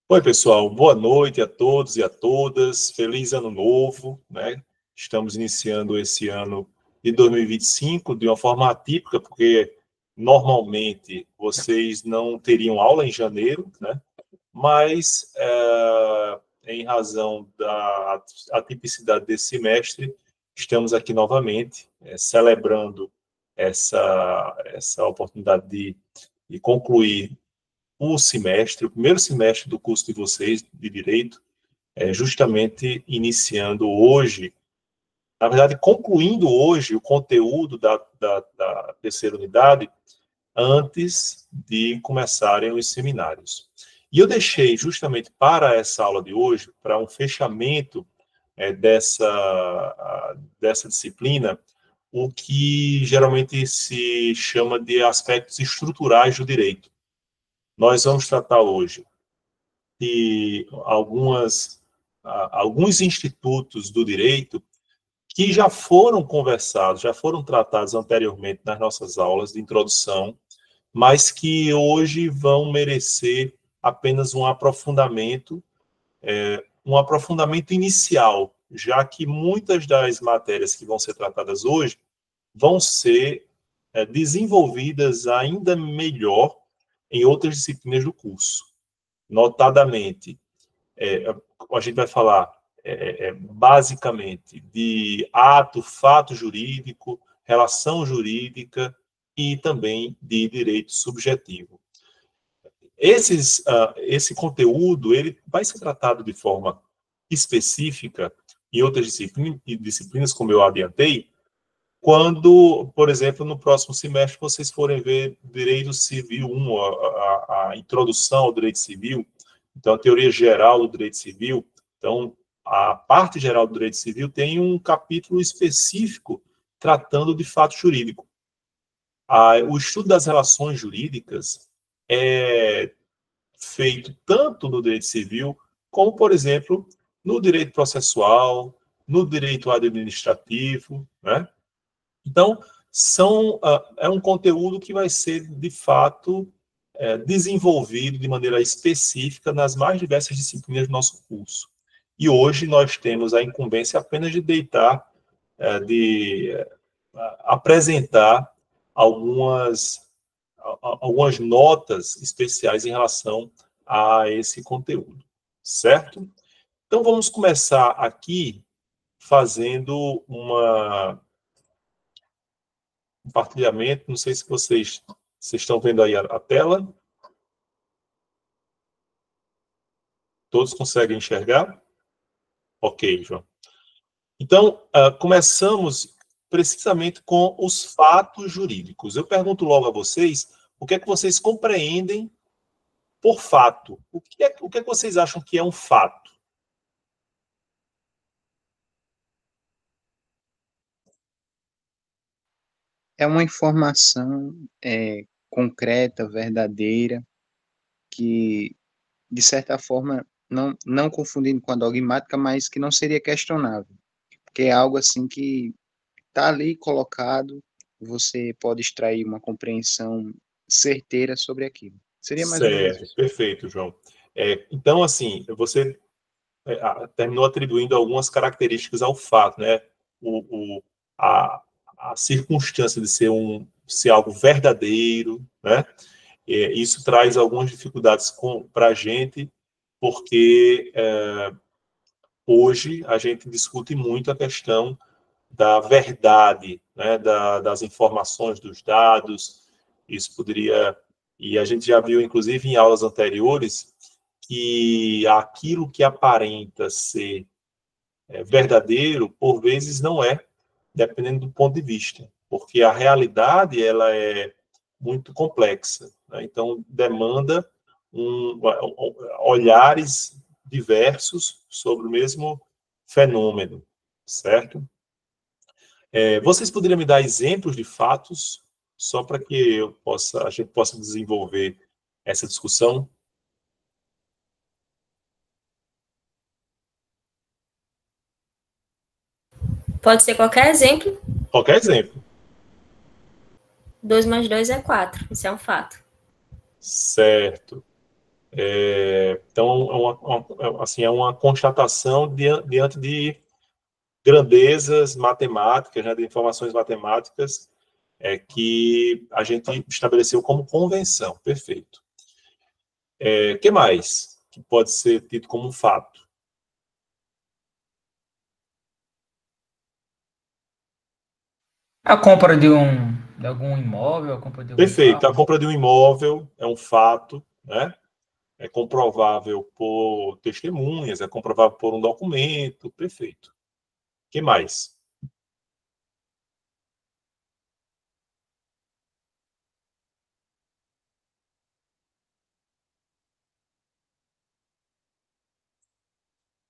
Oi, pessoal, boa noite a todos e a todas. Feliz ano novo, né? Estamos iniciando esse ano de 2025 de uma forma atípica, porque normalmente vocês não teriam aula em janeiro, né? Mas, em razão da atipicidade desse semestre, estamos aqui novamente celebrando essa oportunidade de concluir o semestre, o primeiro semestre do curso de vocês de Direito, justamente iniciando hoje, na verdade, concluindo hoje o conteúdo da terceira unidade, antes de começarem os seminários. E eu deixei justamente para essa aula de hoje, para um fechamento dessa disciplina, o que geralmente se chama de aspectos estruturais do direito. Nós vamos tratar hoje de alguns institutos do direito que já foram conversados, já foram tratados anteriormente nas nossas aulas de introdução, mas que hoje vão merecer apenas um aprofundamento inicial, já que muitas das matérias que vão ser tratadas hoje vão ser desenvolvidas ainda melhor em outras disciplinas do curso. Notadamente, a gente vai falar basicamente de ato, fato jurídico, relação jurídica e também de direito subjetivo. Esse conteúdo ele vai ser tratado de forma específica em outras disciplinas, como eu adiantei, quando, por exemplo, no próximo semestre vocês forem ver Direito Civil 1, a introdução ao Direito Civil, então a teoria geral do Direito Civil, então a parte geral do Direito Civil tem um capítulo específico tratando de fato jurídico. O estudo das relações jurídicas é feito tanto no Direito Civil, como, por exemplo, no Direito Processual, no Direito Administrativo, né? Então, é um conteúdo que vai ser, de fato, desenvolvido de maneira específica nas mais diversas disciplinas do nosso curso. E hoje nós temos a incumbência apenas de apresentar algumas notas especiais em relação a esse conteúdo, certo? Então, vamos começar aqui fazendo um compartilhamento. Não sei se vocês estão vendo aí a tela. Todos conseguem enxergar? Ok, João. Então, começamos precisamente com os fatos jurídicos. Eu pergunto logo a vocês, o que é que vocês compreendem por fato? O que é que vocês acham que é um fato? É uma informação concreta, verdadeira, que, de certa forma, não confundindo com a dogmática, mas que não seria questionável. Porque é algo assim que está ali colocado, você pode extrair uma compreensão certeira sobre aquilo. Seria mais ou menos Certo, isso. perfeito, João. Então, assim, você terminou atribuindo algumas características ao fato, né? O, o, a, a circunstância de ser algo verdadeiro, né? Isso traz algumas dificuldades para a gente, porque hoje a gente discute muito a questão da verdade, né? Das informações, dos dados. Isso poderia... E a gente já viu, inclusive, em aulas anteriores, que aquilo que aparenta ser verdadeiro, por vezes não é, dependendo do ponto de vista, porque a realidade ela é muito complexa, né? Então demanda olhares diversos sobre o mesmo fenômeno, certo? Vocês poderiam me dar exemplos de fatos, só para que a gente possa desenvolver essa discussão? Pode ser qualquer exemplo. Qualquer exemplo. 2 mais 2 é 4. Isso é um fato. Certo. Então, assim, é uma constatação diante de grandezas matemáticas, né, de informações matemáticas, que a gente estabeleceu como convenção. Perfeito. Que mais que pode ser tido como um fato? A compra de algum imóvel, a compra de algum Perfeito. carro. A compra de um imóvel é um fato, né? É comprovável por testemunhas, é comprovável por um documento. Perfeito. O que mais?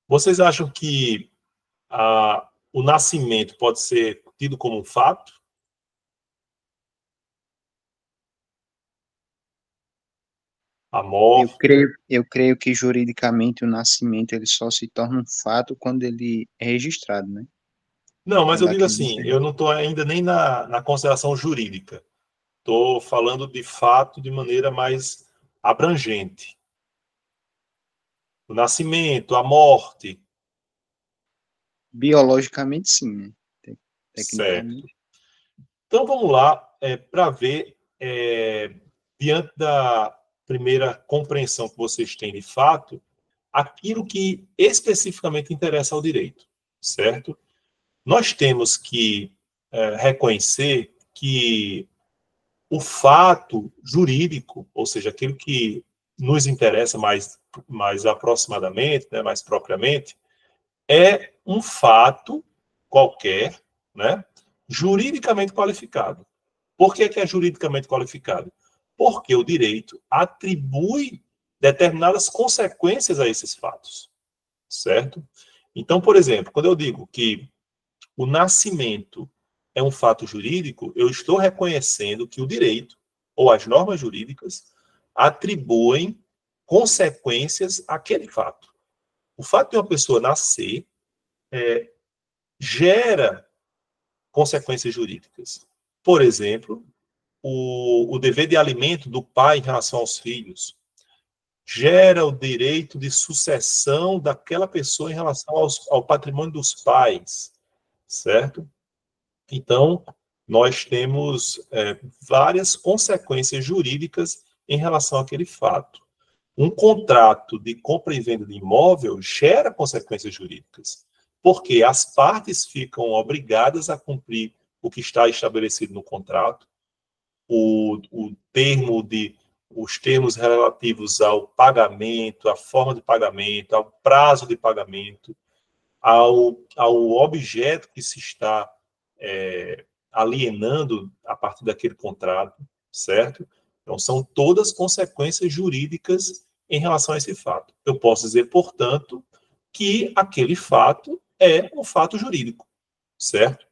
Vocês acham que o nascimento pode ser tido como um fato? A morte? Eu creio que juridicamente o nascimento ele só se torna um fato quando ele é registrado, né? Não, mas eu Quando digo aquele assim, eu não estou ainda nem na consideração jurídica. Estou falando de fato de maneira mais abrangente. O nascimento, a morte. biologicamente sim, né? Certo. Tecnicamente. Então vamos lá para ver, diante da primeira compreensão que vocês têm de fato, aquilo que especificamente interessa ao direito, certo? Nós temos que reconhecer que o fato jurídico, ou seja, aquilo que nos interessa mais aproximadamente, né, mais propriamente, é um fato qualquer, né, juridicamente qualificado. Por que é juridicamente qualificado? Porque o direito atribui determinadas consequências a esses fatos, certo? Então, por exemplo, quando eu digo que o nascimento é um fato jurídico, eu estou reconhecendo que o direito ou as normas jurídicas atribuem consequências àquele fato. O fato de uma pessoa nascer gera consequências jurídicas. Por exemplo, o dever de alimento do pai em relação aos filhos gera o direito de sucessão daquela pessoa em relação ao patrimônio dos pais, certo? Então, nós temos várias consequências jurídicas em relação àquele fato. Um contrato de compra e venda de imóvel gera consequências jurídicas, porque as partes ficam obrigadas a cumprir o que está estabelecido no contrato, os termos relativos ao pagamento, à forma de pagamento, ao prazo de pagamento, ao objeto que se está alienando a partir daquele contrato, certo? Então, são todas consequências jurídicas em relação a esse fato. Eu posso dizer, portanto, que aquele fato é um fato jurídico, certo?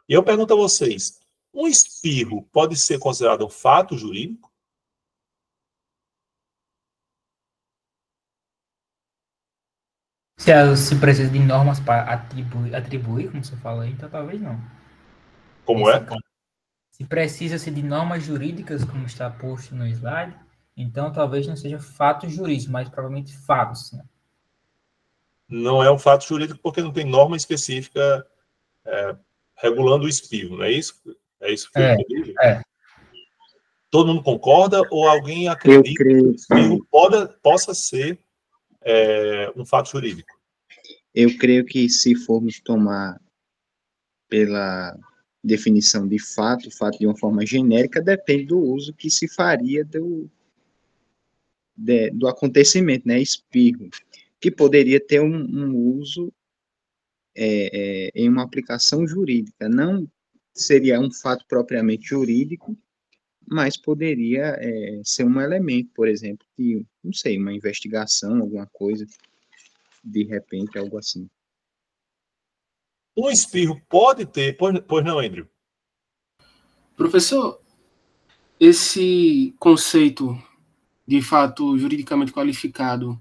E eu pergunto a vocês, um espirro pode ser considerado um fato jurídico? Se precisa de normas para atribuir, como você fala aí, então talvez não. Como Nesse é? caso. Se precisa-se de normas jurídicas, como está posto no slide, então talvez não seja fatos jurídicos, mas provavelmente fatos. Né? Não é um fato jurídico porque não tem norma específica regulando o espirro, não é isso? É isso que foi entendido? É. Todo mundo concorda ou alguém Eu acredita que o creio, espirro possa ser um fato jurídico? eu creio que se formos tomar pela definição de fato, fato de uma forma genérica, depende do uso que se faria do acontecimento, né? Espirro, que poderia ter um uso em uma aplicação jurídica. Não seria um fato propriamente jurídico, mas poderia ser um elemento, por exemplo, de, não sei, uma investigação, alguma coisa, de repente, algo assim. Um espirro pode ter, pois não, Andrew? Professor, esse conceito de fato juridicamente qualificado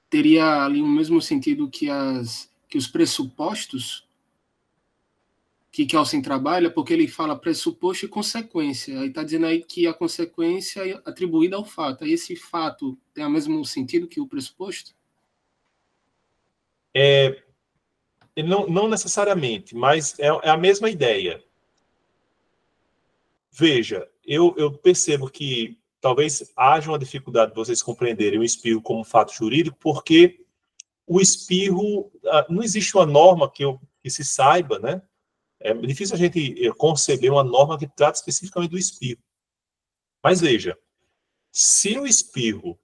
teria ali o mesmo sentido que os pressupostos que Kelsen trabalha, porque ele fala pressuposto e consequência. Aí está dizendo aí que a consequência é atribuída ao fato. Aí esse fato tem o mesmo sentido que o pressuposto? Não necessariamente, mas é a mesma ideia. Veja, eu percebo que talvez haja uma dificuldade de vocês compreenderem o espirro como fato jurídico, porque o espirro, não existe uma norma que se saiba, né? É difícil a gente conceber uma norma que trate especificamente do espirro. Mas veja, se o espirro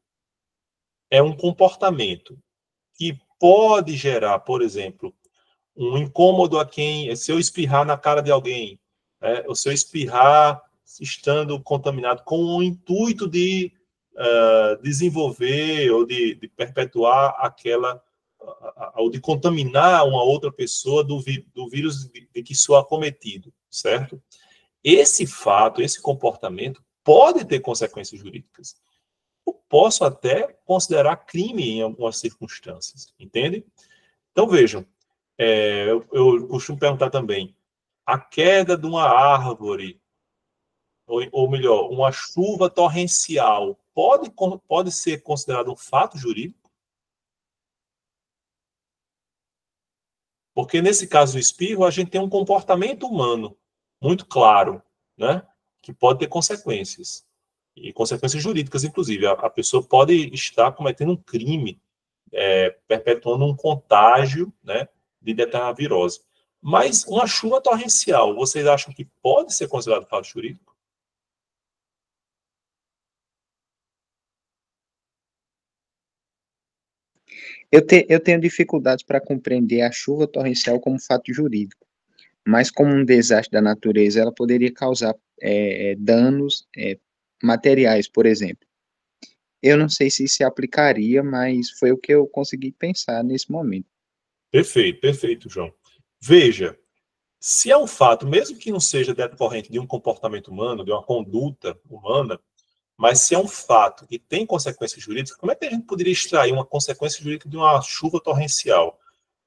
é um comportamento que pode gerar, por exemplo, um incômodo a quem, se eu espirrar na cara de alguém, ou se eu espirrar estando contaminado com o intuito de desenvolver ou de perpetuar aquela, ou de contaminar uma outra pessoa do vírus de que sou acometido, certo? Esse fato, esse comportamento pode ter consequências jurídicas. Eu posso até considerar crime em algumas circunstâncias, entende? Então, vejam, eu costumo perguntar também, a queda de uma árvore, ou melhor, uma chuva torrencial, pode ser considerado um fato jurídico? Porque nesse caso do espirro, a gente tem um comportamento humano muito claro, né? Que pode ter consequências. E consequências jurídicas, inclusive. A pessoa pode estar cometendo um crime, perpetuando um contágio, né, de determinada virose. Mas uma chuva torrencial, vocês acham que pode ser considerado fato jurídico? Eu tenho dificuldades para compreender a chuva torrencial como fato jurídico, mas como um desastre da natureza, ela poderia causar danos materiais, por exemplo. Eu não sei se se aplicaria, mas foi o que eu consegui pensar nesse momento. Perfeito, perfeito, João. Veja, se é um fato, mesmo que não seja decorrente de um comportamento humano, de uma conduta humana, mas se é um fato que tem consequências jurídicas, como é que a gente poderia extrair uma consequência jurídica de uma chuva torrencial?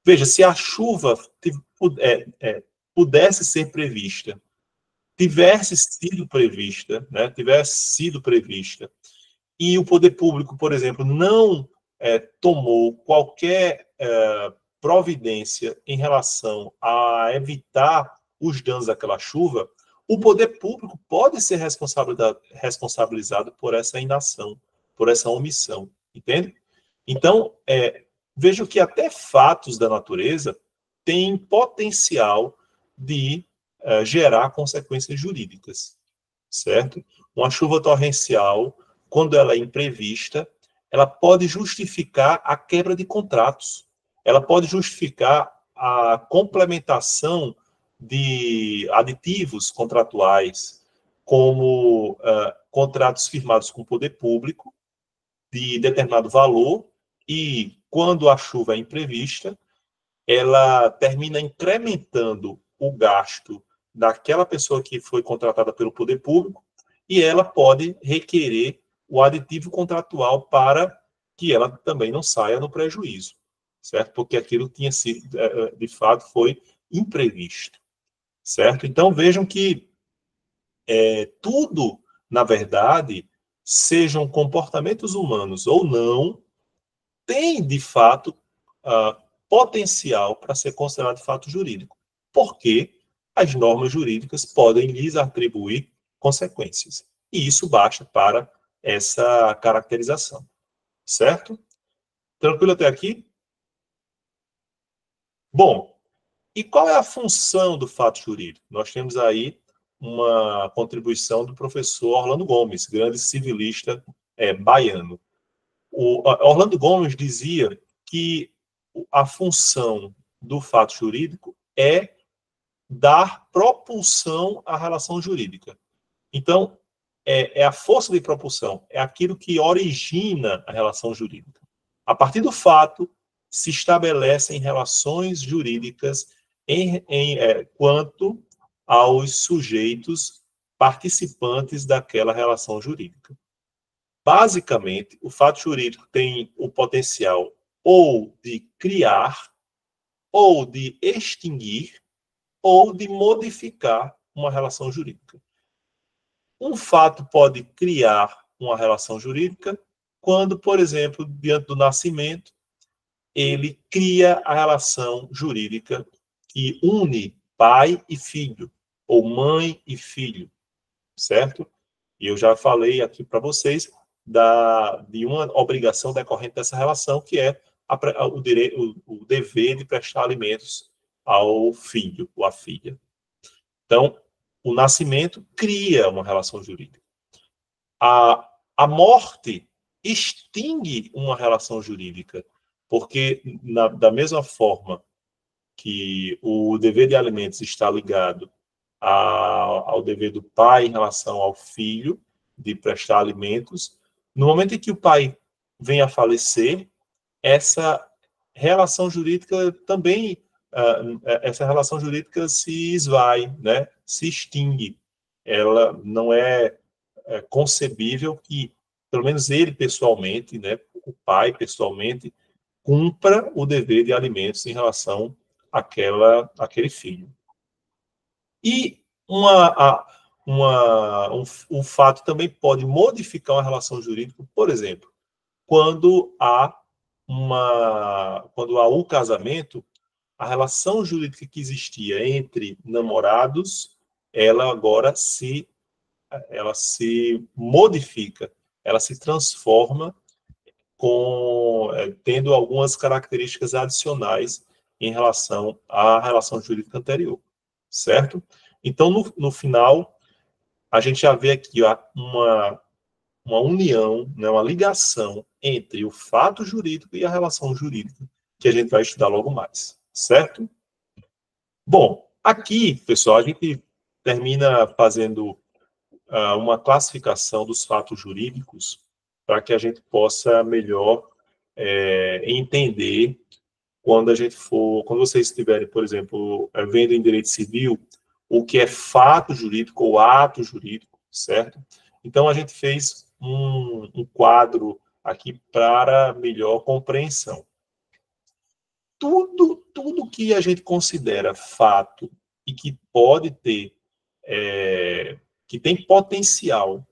Veja, se a chuva pudesse ser prevista, tivesse sido prevista, né, e o poder público, por exemplo, não tomou qualquer providência em relação a evitar os danos daquela chuva, o poder público pode ser responsabilizado por essa inação, por essa omissão, entende? Então, vejo que até fatos da natureza têm potencial de gerar consequências jurídicas, certo? Uma chuva torrencial, quando ela é imprevista, ela pode justificar a quebra de contratos, ela pode justificar a complementação de aditivos contratuais, como contratos firmados com o poder público, de determinado valor, e quando a chuva é imprevista, ela termina incrementando o gasto daquela pessoa que foi contratada pelo poder público, e ela pode requerer o aditivo contratual para que ela também não saia no prejuízo, certo? Porque aquilo tinha sido, de fato, foi imprevisto, certo? Então, vejam que tudo, na verdade, sejam comportamentos humanos ou não, tem, de fato, potencial para ser considerado fato jurídico, porque as normas jurídicas podem lhes atribuir consequências. E isso basta para essa caracterização. Certo? Tranquilo até aqui? Bom, e qual é a função do fato jurídico? Nós temos aí uma contribuição do professor Orlando Gomes, grande civilista baiano. O Orlando Gomes dizia que a função do fato jurídico é dar propulsão à relação jurídica. Então, é a força de propulsão, é aquilo que origina a relação jurídica. A partir do fato, se estabelecem relações jurídicas quanto aos sujeitos participantes daquela relação jurídica. Basicamente, o fato jurídico tem o potencial ou de criar, ou de extinguir, ou de modificar uma relação jurídica. Um fato pode criar uma relação jurídica quando, por exemplo, diante do nascimento, ele cria a relação jurídica que une pai e filho, ou mãe e filho, certo? E eu já falei aqui para vocês de uma obrigação decorrente dessa relação, que é o dever de prestar alimentos ao filho ou à filha. Então, o nascimento cria uma relação jurídica. A morte extingue uma relação jurídica, porque da mesma forma que o dever de alimentos está ligado ao dever do pai em relação ao filho de prestar alimentos, no momento em que o pai vem a falecer, essa relação jurídica também, essa relação jurídica se esvai, né? Se extingue. Ela não é concebível que, pelo menos ele pessoalmente, né, o pai pessoalmente, cumpra o dever de alimentos em relação àquele filho. E um fato também pode modificar uma relação jurídica, por exemplo, quando há o casamento, a relação jurídica que existia entre namorados, ela agora se modifica, ela se transforma tendo algumas características adicionais em relação à relação jurídica anterior, certo? Então, no final, a gente já vê aqui uma união, né, uma ligação entre o fato jurídico e a relação jurídica, que a gente vai estudar logo mais, certo? Bom, aqui, pessoal, a gente termina fazendo uma classificação dos fatos jurídicos para que a gente possa melhor entender quando vocês estiverem, por exemplo, vendo em direito civil, o que é fato jurídico ou ato jurídico, certo? Então, a gente fez um quadro aqui para melhor compreensão. Tudo que a gente considera fato e que pode ter, que tem potencial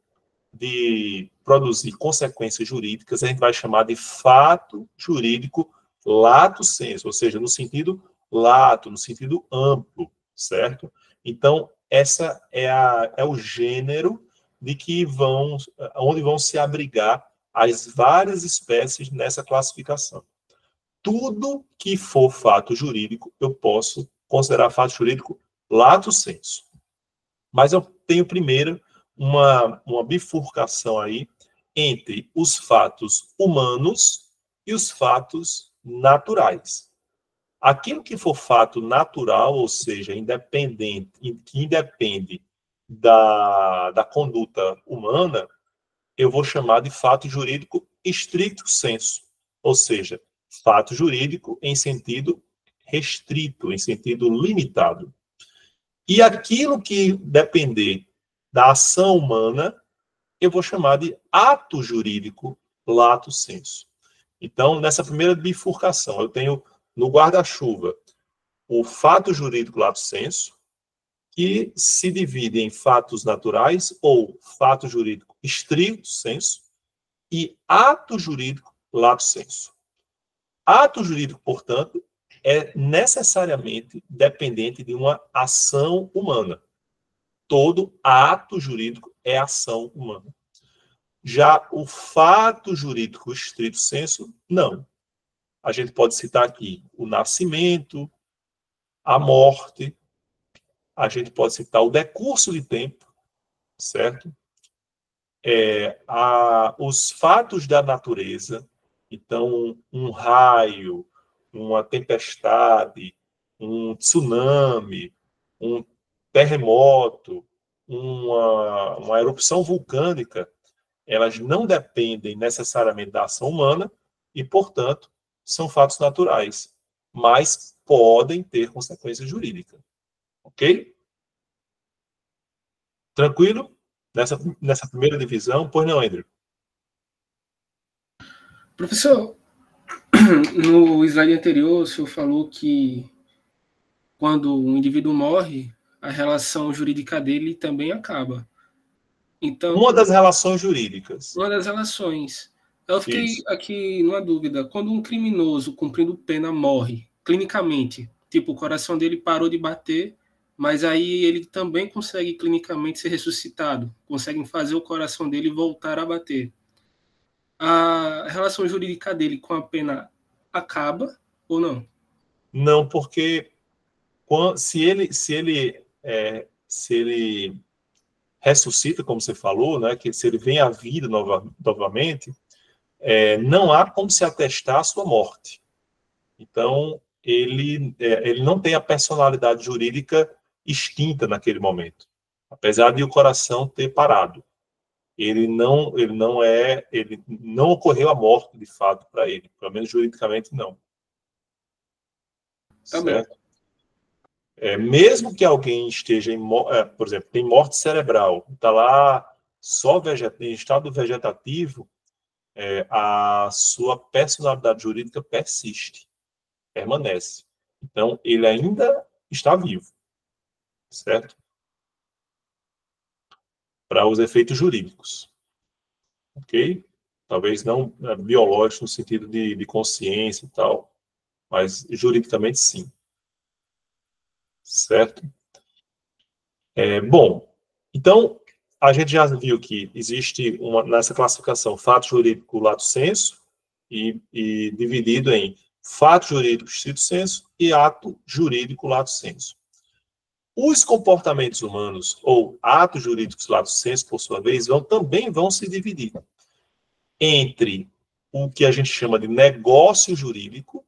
de produzir consequências jurídicas, a gente vai chamar de fato jurídico lato sensu, ou seja, no sentido lato, no sentido amplo, certo? Então, essa é o gênero onde vão se abrigar as várias espécies nessa classificação. Tudo que for fato jurídico, eu posso considerar fato jurídico lato sensu. Mas eu tenho primeiro uma bifurcação aí entre os fatos humanos e os fatos naturais. Aquilo que for fato natural, ou seja, que independe da conduta humana, eu vou chamar de fato jurídico stricto sensu, ou seja, fato jurídico em sentido restrito, em sentido limitado. E aquilo que depender da ação humana, eu vou chamar de ato jurídico lato sensu. Então, nessa primeira bifurcação, eu tenho no guarda-chuva o fato jurídico lato sensu, que se divide em fatos naturais ou fato jurídico stricto sensu e ato jurídico lato sensu. Ato jurídico, portanto, é necessariamente dependente de uma ação humana. Todo ato jurídico é ação humana. Já o fato jurídico stricto sensu, não. A gente pode citar aqui o nascimento, a morte, a gente pode citar o decurso de tempo, certo? Os fatos da natureza, então, um raio, uma tempestade, um tsunami, um terremoto, uma erupção vulcânica, elas não dependem necessariamente da ação humana e, portanto, são fatos naturais, mas podem ter consequência jurídica. Ok? Tranquilo? Nessa primeira divisão, pois não, Andrew? Professor, no slide anterior, o senhor falou que quando um indivíduo morre, a relação jurídica dele também acaba. Então, Uma das relações jurídicas. uma das relações. Eu fiquei Isso. aqui numa dúvida. Quando um criminoso cumprindo pena morre, clinicamente, tipo, o coração dele parou de bater, mas aí ele também consegue clinicamente ser ressuscitado, conseguem fazer o coração dele voltar a bater. A relação jurídica dele com a pena acaba ou não? Não, porque se ele ressuscita, como você falou, né, que se ele vem à vida novamente, não há como se atestar a sua morte. Então, ele não tem a personalidade jurídica extinta naquele momento, apesar de o coração ter parado. Ele não ocorreu a morte de fato para ele, pelo menos juridicamente não. Tá bem. Certo? Mesmo que alguém esteja por exemplo, tem morte cerebral, está lá só em estado vegetativo, a sua personalidade jurídica persiste, permanece. Então, ele ainda está vivo, certo? Para os efeitos jurídicos, ok? Talvez não biológico no sentido de consciência e tal, mas juridicamente sim, certo? Bom, então, a gente já viu que existe nessa classificação fato jurídico lato sensu e dividido em fato jurídico stricto sensu e ato jurídico lato sensu. Os comportamentos humanos, ou atos jurídicos lato sensu, por sua vez, também vão se dividir entre o que a gente chama de negócio jurídico,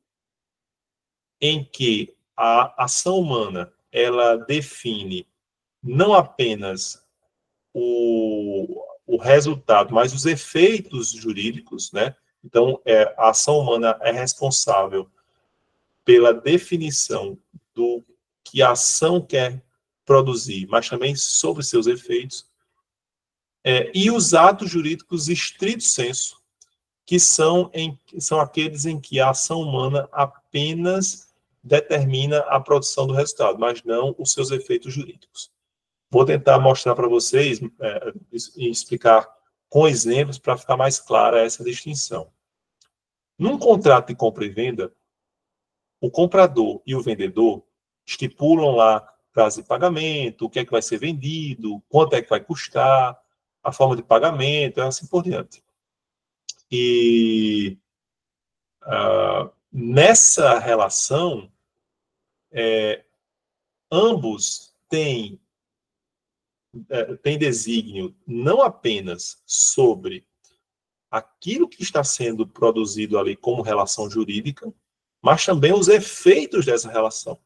em que a ação humana ela define não apenas o resultado, mas os efeitos jurídicos, né? Então, a ação humana é responsável pela definição do que a ação quer produzir, mas também sobre seus efeitos. E os atos jurídicos estrito sensu, que são aqueles em que a ação humana apenas determina a produção do resultado, mas não os seus efeitos jurídicos. Vou tentar mostrar para vocês e explicar com exemplos para ficar mais clara essa distinção. Num contrato de compra e venda, o comprador e o vendedor estipulam lá prazo de pagamento, o que é que vai ser vendido, quanto é que vai custar, a forma de pagamento, e assim por diante. E nessa relação, ambos têm desígnio não apenas sobre aquilo que está sendo produzido ali como relação jurídica, mas também os efeitos dessa relação.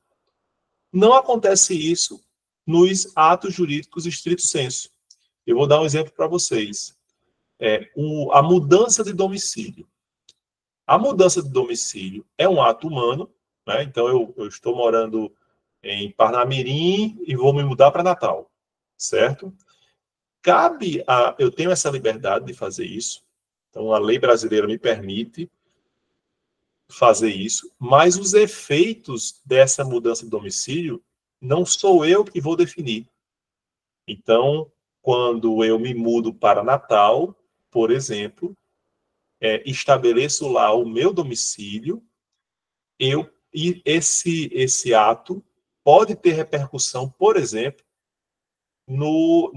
Não acontece isso nos atos jurídicos estrito sensu. Eu vou dar um exemplo para vocês. A mudança de domicílio. A mudança de domicílio é um ato humano, né? Então eu estou morando em Parnamirim e vou me mudar para Natal, certo? Eu tenho essa liberdade de fazer isso, então a lei brasileira me permite fazer isso, mas os efeitos dessa mudança de domicílio não sou eu que vou definir. Então, quando eu me mudo para Natal, por exemplo, estabeleço lá o meu domicílio, e esse ato pode ter repercussão, por exemplo, no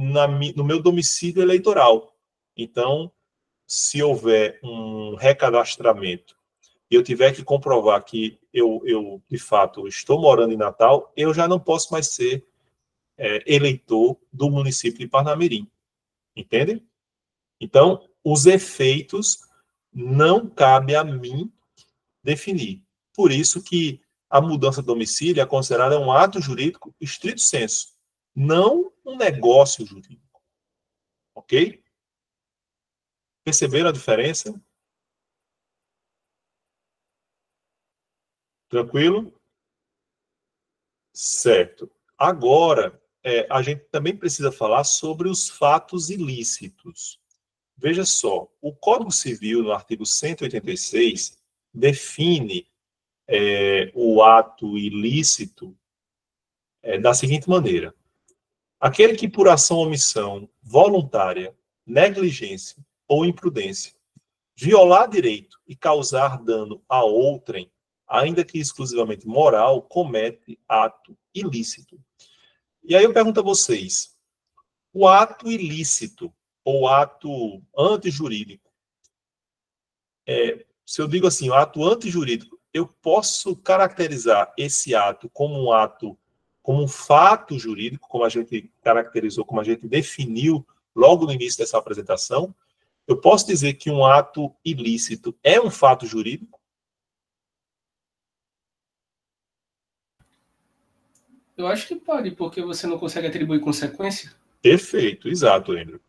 meu domicílio eleitoral. Então, se houver um recadastramento e eu tiver que comprovar que eu de fato, estou morando em Natal, eu já não posso mais ser eleitor do município de Parnamirim. Entende? Então, os efeitos não cabe a mim definir. Por isso que a mudança de domicílio é considerada um ato jurídico estrito sensu, não um negócio jurídico. Ok? Perceberam a diferença? Tranquilo? Certo. Agora, a gente também precisa falar sobre os fatos ilícitos. Veja só, o Código Civil, no artigo 186, define o ato ilícito da seguinte maneira: aquele que por ação ou omissão voluntária, negligência ou imprudência violar direito e causar dano a outrem, ainda que exclusivamente moral, comete ato ilícito. E aí eu pergunto a vocês, o ato ilícito ou ato antijurídico, se eu digo assim, o ato antijurídico, eu posso caracterizar esse ato como um ato, como um fato jurídico, como a gente caracterizou, como a gente definiu logo no início dessa apresentação? Eu posso dizer que um ato ilícito é um fato jurídico? Eu acho que pode, porque você não consegue atribuir consequência. Perfeito, exato, Andrew.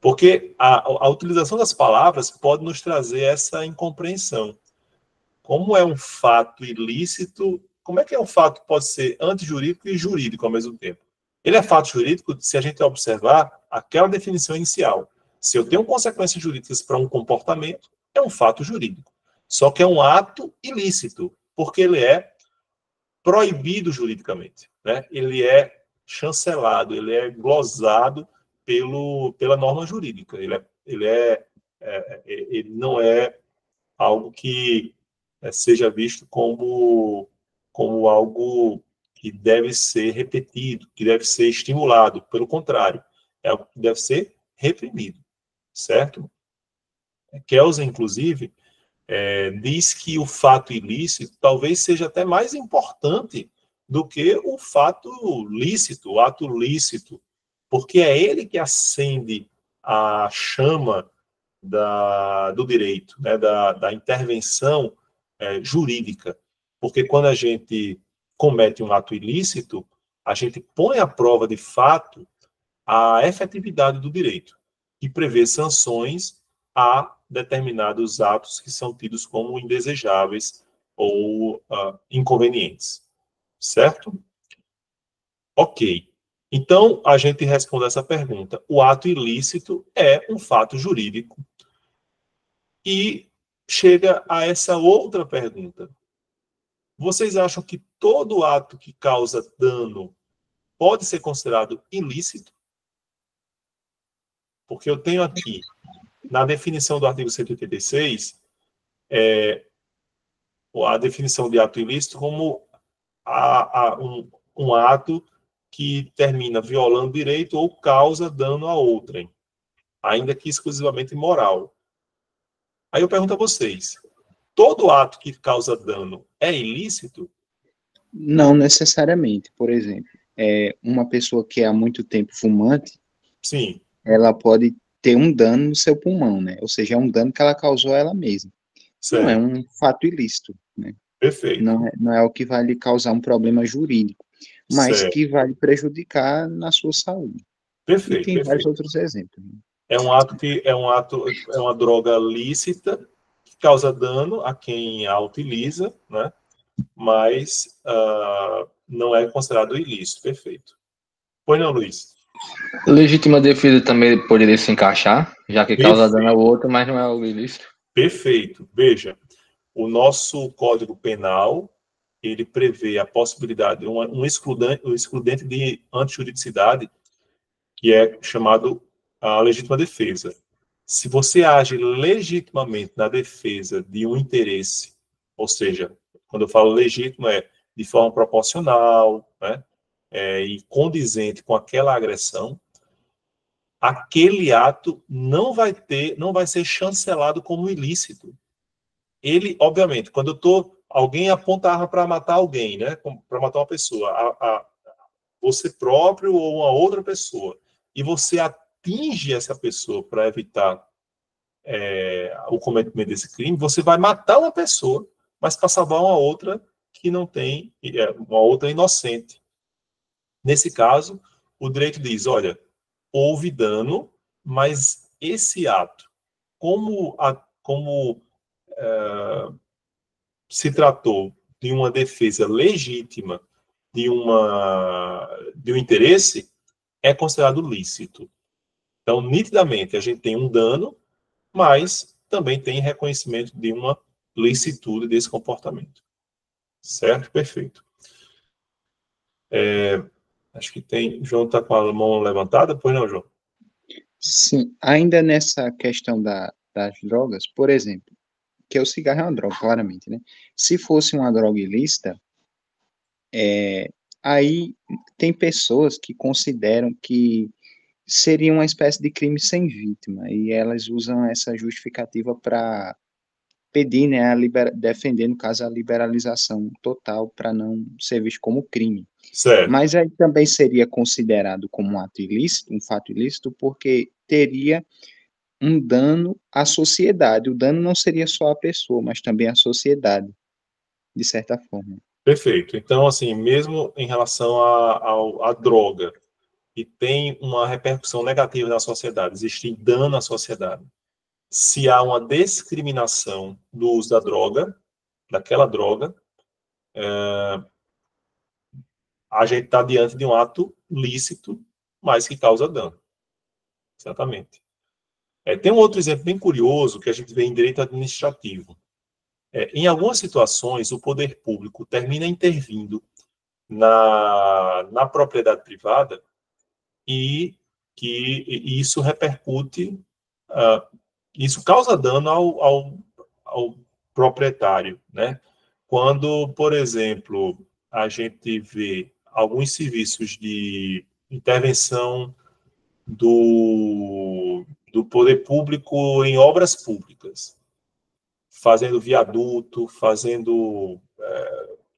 Porque a utilização das palavras pode nos trazer essa incompreensão. Como é um fato ilícito, como é que um fato pode ser antijurídico e jurídico ao mesmo tempo? Ele é fato jurídico se a gente observar aquela definição inicial. Se eu tenho consequências jurídicas para um comportamento, é um fato jurídico. Só que é um ato ilícito, porque ele é proibido juridicamente, né? Ele é chancelado, ele é glosado pela norma jurídica. Ele não é algo que seja visto como algo que deve ser repetido, que deve ser estimulado. Pelo contrário, é algo que deve ser reprimido, certo? Kelsen, inclusive, diz que o fato ilícito talvez seja até mais importante do que o fato lícito, o ato lícito, porque é ele que acende a chama do direito, né, da intervenção jurídica. Porque quando a gente comete um ato ilícito, a gente põe à prova de fato a efetividade do direito e prevê sanções a determinados atos que são tidos como indesejáveis ou inconvenientes. Certo? Ok. Então, a gente responde essa pergunta. O ato ilícito é um fato jurídico. E chega a essa outra pergunta. Vocês acham que todo ato que causa dano pode ser considerado ilícito? Porque eu tenho aqui, na definição do artigo 186, a definição de ato ilícito como um ato que termina violando direito ou causa dano a outrem, ainda que exclusivamente moral. Aí eu pergunto a vocês, todo ato que causa dano é ilícito? Não necessariamente. Por exemplo, uma pessoa que é há muito tempo fumante, Sim. Ela pode ter um dano no seu pulmão, né? Ou seja, é um dano que ela causou a ela mesma. Certo. Não é um fato ilícito, né? Perfeito. Não é o que vai lhe causar um problema jurídico, mas certo. que vai lhe prejudicar na sua saúde. Perfeito. E tem vários outros exemplos. É uma droga lícita que causa dano a quem a utiliza, né? Mas não é considerado ilícito. Perfeito. Pois não, Luiz? Legítima defesa também poderia se encaixar, já que causa dano ao outro, mas não é algo ilícito. Perfeito. Veja, o nosso Código Penal, ele prevê a possibilidade, um excludente de antijuridicidade, que é chamado a legítima defesa. Se você age legitimamente na defesa de um interesse, ou seja, quando eu falo legítimo, é de forma proporcional, né, e condizente com aquela agressão, aquele ato não vai ser chancelado como ilícito. Ele, obviamente, quando alguém aponta a arma para matar alguém, né, para matar uma pessoa, você próprio ou uma outra pessoa, e você atinge essa pessoa para evitar o cometimento desse crime, você vai matar uma pessoa, mas para salvar uma outra que não tem, uma outra inocente. Nesse caso, o direito diz, olha, houve dano, mas esse ato, como se tratou de uma defesa legítima de um interesse, é considerado lícito. Então, nitidamente, a gente tem um dano, mas também tem reconhecimento de uma licitude desse comportamento. Certo? Perfeito. Acho que tem... João está com a mão levantada, pois não, João? Sim, ainda nessa questão das drogas, por exemplo, que o cigarro é uma droga, claramente, né? Se fosse uma droga ilícita, aí tem pessoas que consideram que seria uma espécie de crime sem vítima, e elas usam essa justificativa para pedir, né, defender, no caso, a liberalização total para não ser visto como crime. Certo. Mas aí também seria considerado como um ato ilícito, um fato ilícito, porque teria um dano à sociedade. O dano não seria só a pessoa, mas também a sociedade, de certa forma. Perfeito. Então, assim, mesmo em relação à droga, que tem uma repercussão negativa na sociedade, existe dano à sociedade. Se há uma discriminação do uso da droga, daquela droga, a gente está diante de um ato lícito, mas que causa dano. Exatamente. Tem um outro exemplo bem curioso que a gente vê em direito administrativo. Em algumas situações, o poder público termina intervindo na propriedade privada e que isso repercute, isso causa dano ao proprietário, né? Quando, por exemplo, a gente vê alguns serviços de intervenção do poder público em obras públicas, fazendo viaduto, fazendo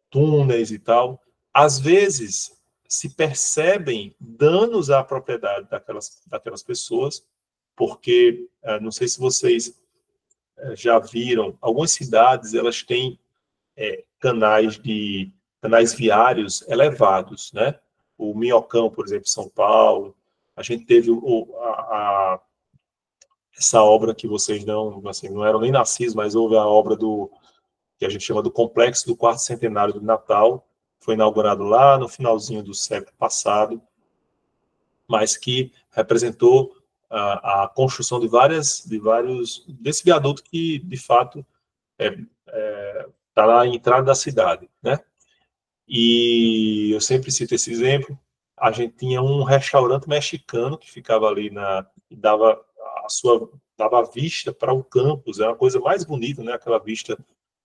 túneis e tal, às vezes se percebem danos à propriedade daquelas pessoas, porque, não sei se vocês já viram, algumas cidades elas têm canais viários elevados, né? O Minhocão, por exemplo, São Paulo, a gente teve essa obra que vocês não eram nem nascidos, mas houve a obra que a gente chama do Complexo do Quarto Centenário do Natal, foi inaugurado lá no finalzinho do século passado, mas que representou a construção desse viaduto que, de fato, está na entrada da cidade, né? E eu sempre cito esse exemplo. A gente tinha um restaurante mexicano que ficava ali e dava vista para o campus, é uma coisa mais bonita, né? Aquela vista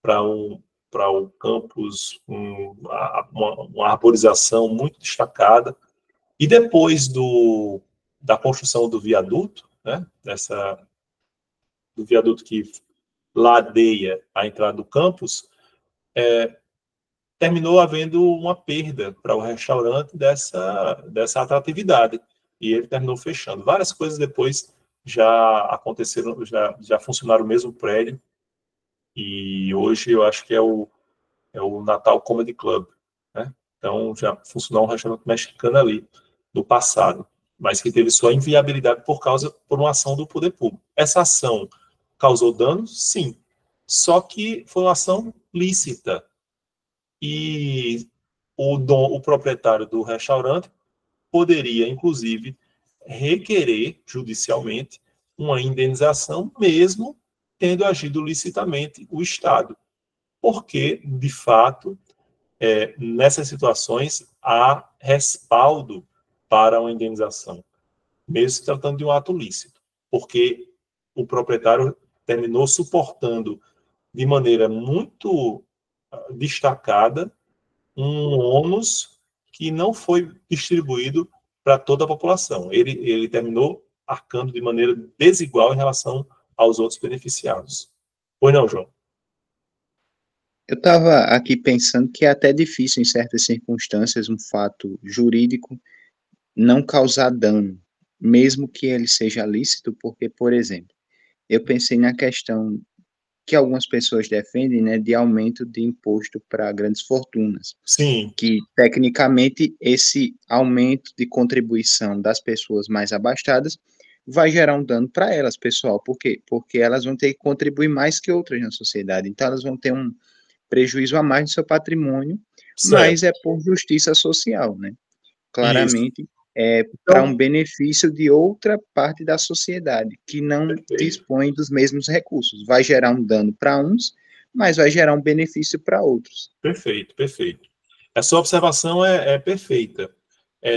para o campus, uma arborização muito destacada. E depois da construção do viaduto, né? Do viaduto que ladeia a entrada do campus, terminou havendo uma perda para o restaurante dessa atratividade. E ele terminou fechando. Várias coisas depois já aconteceram, já funcionaram no mesmo prédio. E hoje eu acho que é o Natal Comedy Club, né? Então já funcionou um restaurante mexicano ali, do passado, mas que teve sua inviabilidade por uma ação do poder público. Essa ação causou danos? Sim. Só que foi uma ação lícita. E o proprietário do restaurante poderia, inclusive, requerer judicialmente uma indenização, mesmo tendo agido licitamente o Estado. Porque, de fato, nessas situações, há respaldo para uma indenização, mesmo se tratando de um ato lícito, porque o proprietário terminou suportando de maneira muito destacada um ônus que não foi distribuído para toda a população. Ele terminou arcando de maneira desigual em relação aos outros beneficiados. Pois não, João? Eu estava aqui pensando que é até difícil, em certas circunstâncias, um fato jurídico não causar dano, mesmo que ele seja lícito, porque, por exemplo, eu pensei na questão que algumas pessoas defendem, né, de aumento de imposto para grandes fortunas. Sim. Que, tecnicamente, esse aumento de contribuição das pessoas mais abastadas vai gerar um dano para elas, pessoal. Por quê? Porque elas vão ter que contribuir mais que outras na sociedade. Então, elas vão ter um prejuízo a mais no seu patrimônio, certo. Mas é por justiça social, né? Claramente, para um benefício de outra parte da sociedade, que não dispõe dos mesmos recursos. Vai gerar um dano para uns, mas vai gerar um benefício para outros. Perfeito. A sua observação é perfeita.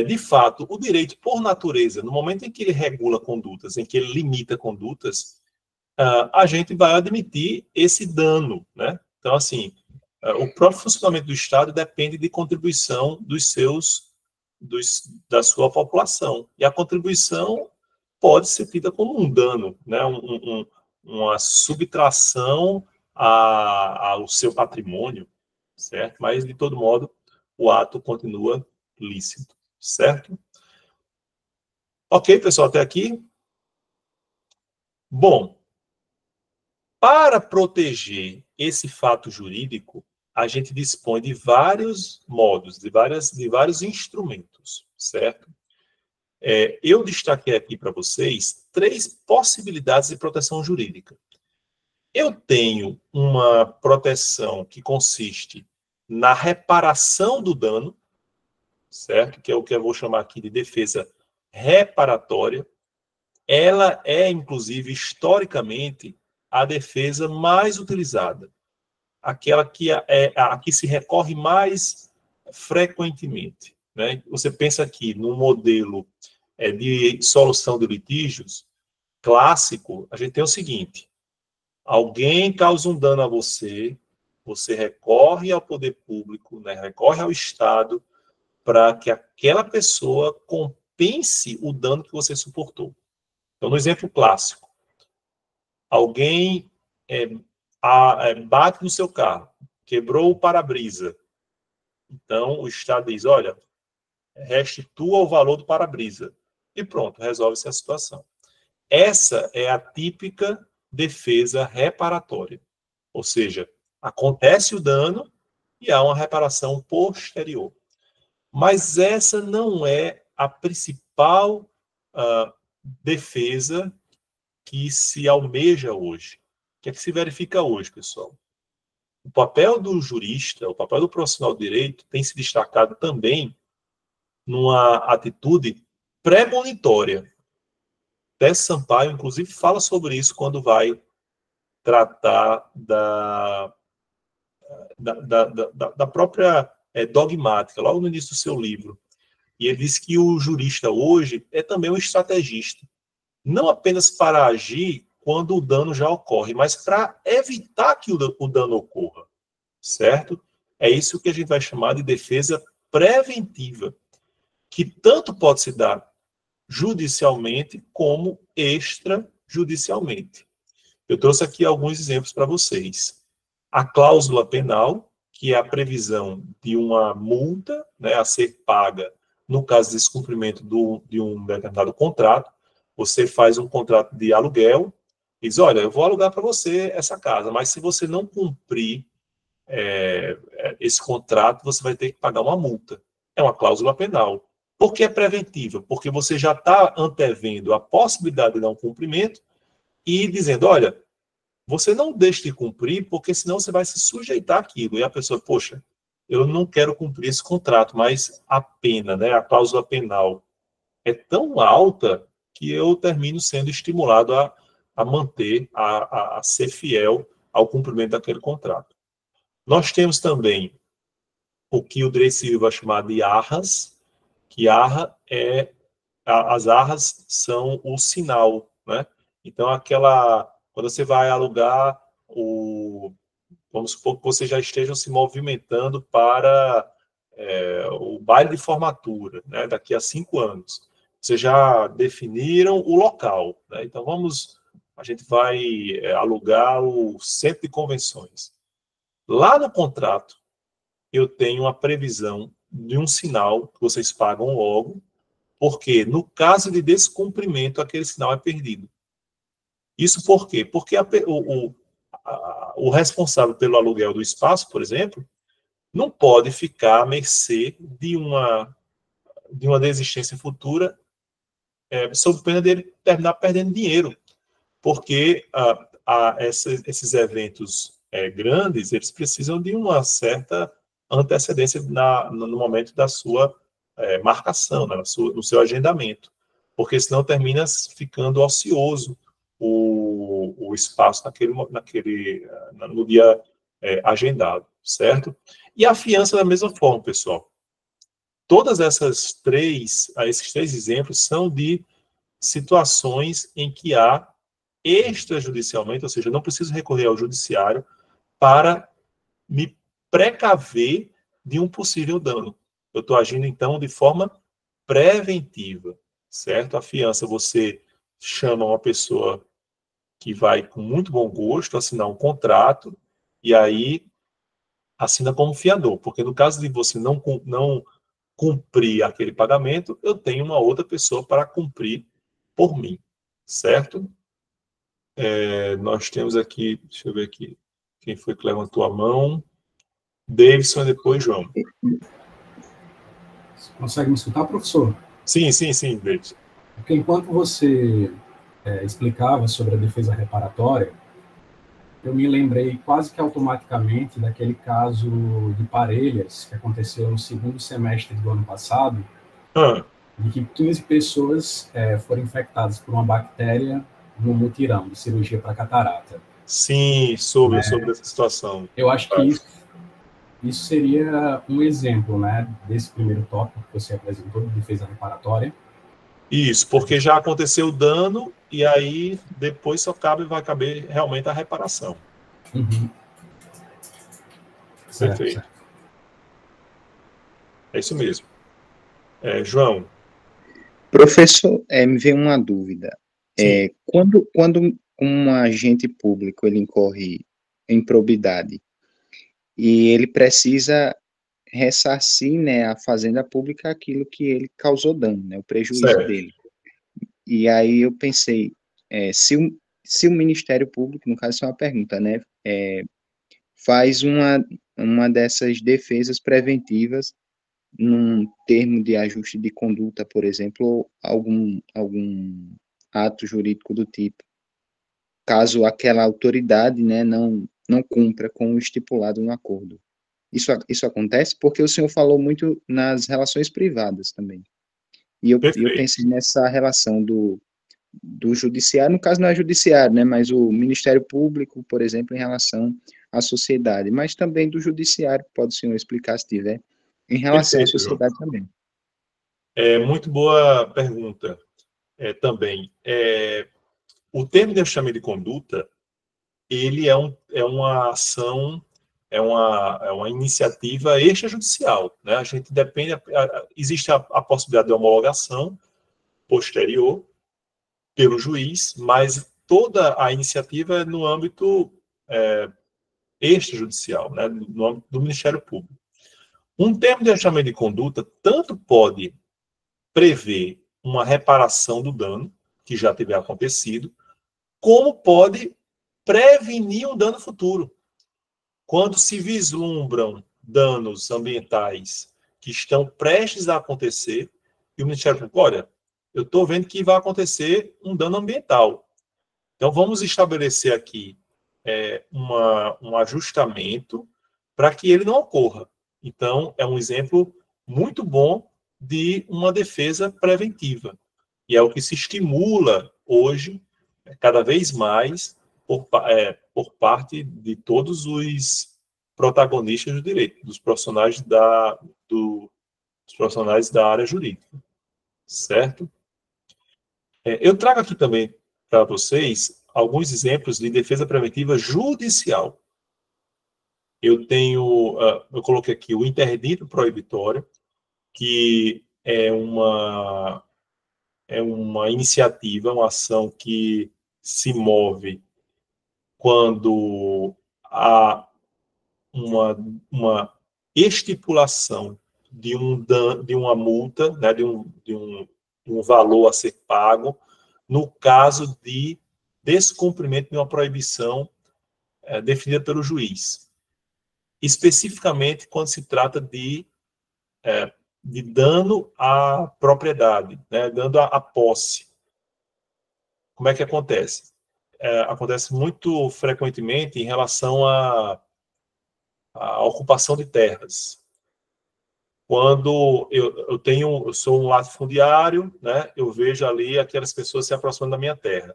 De fato, o direito, por natureza, no momento em que ele regula condutas, em que ele limita condutas, a gente vai admitir esse dano, né? Então, assim, o próprio funcionamento do Estado depende de contribuição da sua população. E a contribuição pode ser tida como um dano, né? Uma subtração ao seu patrimônio, certo? Mas, de todo modo, o ato continua lícito, certo? Ok, pessoal, até aqui? Bom, para proteger esse fato jurídico, a gente dispõe de vários modos, de vários instrumentos, certo? Eu destaquei aqui para vocês 3 possibilidades de proteção jurídica. Eu tenho uma proteção que consiste na reparação do dano, certo? Que é o que eu vou chamar aqui de defesa reparatória. Ela é, inclusive, historicamente, a defesa mais utilizada. Aquela que a que se recorre mais frequentemente, né? Você pensa aqui no modelo de solução de litígios clássico, a gente tem o seguinte: alguém causa um dano a você, você recorre ao poder público, né? Recorre ao Estado para que aquela pessoa compense o dano que você suportou. Então, no exemplo clássico, alguém bate no seu carro, quebrou o para-brisa. Então, o Estado diz, olha, restitua o valor do para-brisa. E pronto, resolve-se a situação. Essa é a típica defesa reparatória. Ou seja, acontece o dano e há uma reparação posterior. Mas essa não é a principal defesa que se almeja hoje. O que é que se verifica hoje, pessoal? O papel do jurista, o papel do profissional do direito tem se destacado também numa atitude premonitória. Tess Sampaio, inclusive, fala sobre isso quando vai tratar da própria dogmática, logo no início do seu livro. E ele diz que o jurista hoje é também um estrategista. Não apenas para agir quando o dano já ocorre, mas para evitar que o dano ocorra, certo? É isso que a gente vai chamar de defesa preventiva, que tanto pode se dar judicialmente como extrajudicialmente. Eu trouxe aqui alguns exemplos para vocês. A cláusula penal, que é a previsão de uma multa, né, a ser paga no caso de descumprimento de um determinado contrato. Você faz um contrato de aluguel, diz, olha, eu vou alugar para você essa casa, mas se você não cumprir esse contrato, você vai ter que pagar uma multa. É uma cláusula penal. Por que é preventiva? Porque você já está antevendo a possibilidade de não cumprimento e dizendo, olha, você não deixe de cumprir, porque senão você vai se sujeitar àquilo. E a pessoa, poxa, eu não quero cumprir esse contrato, mas a pena, né, a cláusula penal é tão alta que eu termino sendo estimulado a manter, a ser fiel ao cumprimento daquele contrato. Nós temos também o que o direito civil vai chamar de arras, que as arras são o sinal, né? Então, quando você vai alugar vamos supor que vocês já estejam se movimentando para o baile de formatura, né, daqui a 5 anos. Vocês já definiram o local, né? Então, a gente vai alugar o centro de convenções. Lá no contrato, eu tenho uma previsão de um sinal que vocês pagam logo, porque no caso de descumprimento, aquele sinal é perdido. Isso por quê? Porque o responsável pelo aluguel do espaço, por exemplo, não pode ficar à mercê de uma desistência futura, sob pena dele terminar perdendo dinheiro. Porque esses eventos grandes, eles precisam de uma certa antecedência no momento da sua marcação, né, no seu agendamento. Porque senão termina ficando ocioso o espaço no dia agendado, certo? E a fiança da mesma forma, pessoal. Todas esses três exemplos são de situações em que há extrajudicialmente, ou seja, eu não preciso recorrer ao judiciário para me precaver de um possível dano. Eu estou agindo, então, de forma preventiva, certo? A fiança, você chama uma pessoa que vai, com muito bom gosto, assinar um contrato, e aí assina como fiador, porque no caso de você não cumprir aquele pagamento, eu tenho uma outra pessoa para cumprir por mim, certo? Nós temos aqui, deixa eu ver aqui, quem foi que levantou a mão? Davidson e depois João. Você consegue me escutar, professor? Sim, Davidson. Porque enquanto você explicava sobre a defesa reparatória, eu me lembrei quase que automaticamente daquele caso de Parelhas, que aconteceu no segundo semestre do ano passado, de que 15 pessoas foram infectadas por uma bactéria no mutirão de cirurgia para catarata. Sim, sobre essa situação. Eu acho que isso seria um exemplo, né, desse primeiro tópico que você apresentou, de defesa reparatória. Isso, porque já aconteceu o dano e aí depois vai caber realmente a reparação. Uhum. Perfeito. Certo. É isso mesmo. João. Professor, me veio uma dúvida. Quando um agente público ele incorre em improbidade e ele precisa ressarcir, né, à fazenda pública aquilo que ele causou dano, né, o prejuízo dele. E aí eu pensei, se o Ministério Público, no caso isso é uma pergunta, né, faz uma dessas defesas preventivas num termo de ajuste de conduta, por exemplo, ou algum ato jurídico do tipo, caso aquela autoridade, né, não cumpra com o estipulado no acordo. Isso acontece porque o senhor falou muito nas relações privadas também. E eu pensei nessa relação do judiciário, no caso não é judiciário, né, mas o Ministério Público, por exemplo, em relação à sociedade, mas também do judiciário, pode o senhor explicar se tiver, em relação à sociedade também. Muito boa pergunta também. O termo de ajustamento de conduta, ele é uma ação, é uma iniciativa extrajudicial, né? A gente depende, existe a possibilidade de homologação posterior pelo juiz, mas toda a iniciativa é no âmbito extrajudicial, né? No âmbito do Ministério Público. Um termo de ajustamento de conduta tanto pode prever uma reparação do dano que já tiver acontecido, como pode prevenir um dano futuro. Quando se vislumbram danos ambientais que estão prestes a acontecer, e o Ministério Público, olha, eu estou vendo que vai acontecer um dano ambiental. Então, vamos estabelecer aqui um ajustamento para que ele não ocorra. Então, é um exemplo muito bom de uma defesa preventiva. E é o que se estimula hoje, cada vez mais, por parte de todos os protagonistas do direito, dos profissionais da área jurídica. Certo? Eu trago aqui também para vocês alguns exemplos de defesa preventiva judicial. Eu coloquei aqui o interdito proibitório, que é uma iniciativa, uma ação que se move quando há uma estipulação de uma multa, né, de um valor a ser pago, no caso de descumprimento de uma proibição definida pelo juiz. Especificamente quando se trata de dano à propriedade, né, dano à posse. Como é que acontece? Acontece muito frequentemente em relação à ocupação de terras. Quando eu sou um latifundiário, né, eu vejo ali aquelas pessoas se aproximando da minha terra.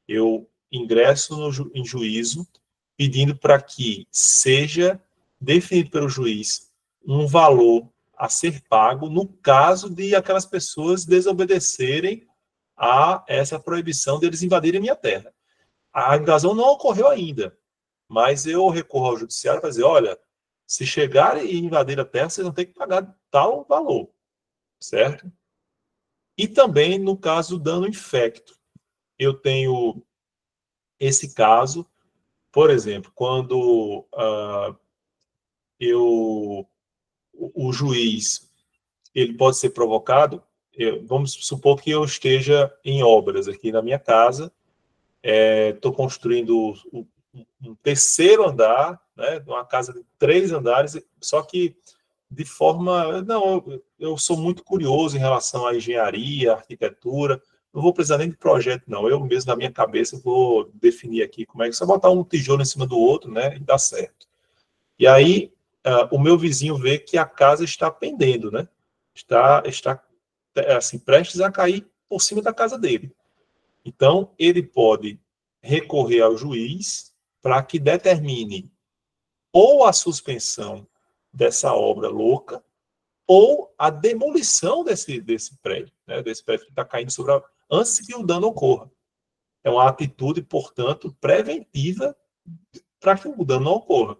Eu ingresso em juízo pedindo para que seja definido pelo juiz um valor a ser pago no caso de aquelas pessoas desobedecerem a essa proibição deles invadirem minha terra. A invasão não ocorreu ainda, mas eu recorro ao judiciário para dizer, olha, se chegarem e invadir a terra, vocês vão ter que pagar tal valor, certo? E também no caso do dano infecto. Eu tenho esse caso, por exemplo, quando o juiz ele pode ser provocado, vamos supor que eu esteja em obras aqui na minha casa, estou construindo um terceiro andar, né, uma casa de 3 andares, só que de forma... Não, eu sou muito curioso em relação à engenharia, à arquitetura, não vou precisar nem de projeto, não. Eu mesmo, na minha cabeça, vou definir aqui como é que... Só botar um tijolo em cima do outro, né, e dá certo. E aí, o meu vizinho vê que a casa está pendendo, né? Está assim, prestes a cair por cima da casa dele. Então, ele pode recorrer ao juiz para que determine ou a suspensão dessa obra louca ou a demolição desse prédio, né? Desse prédio que está caindo sobre antes que o dano ocorra. É uma atitude, portanto, preventiva para que o dano não ocorra.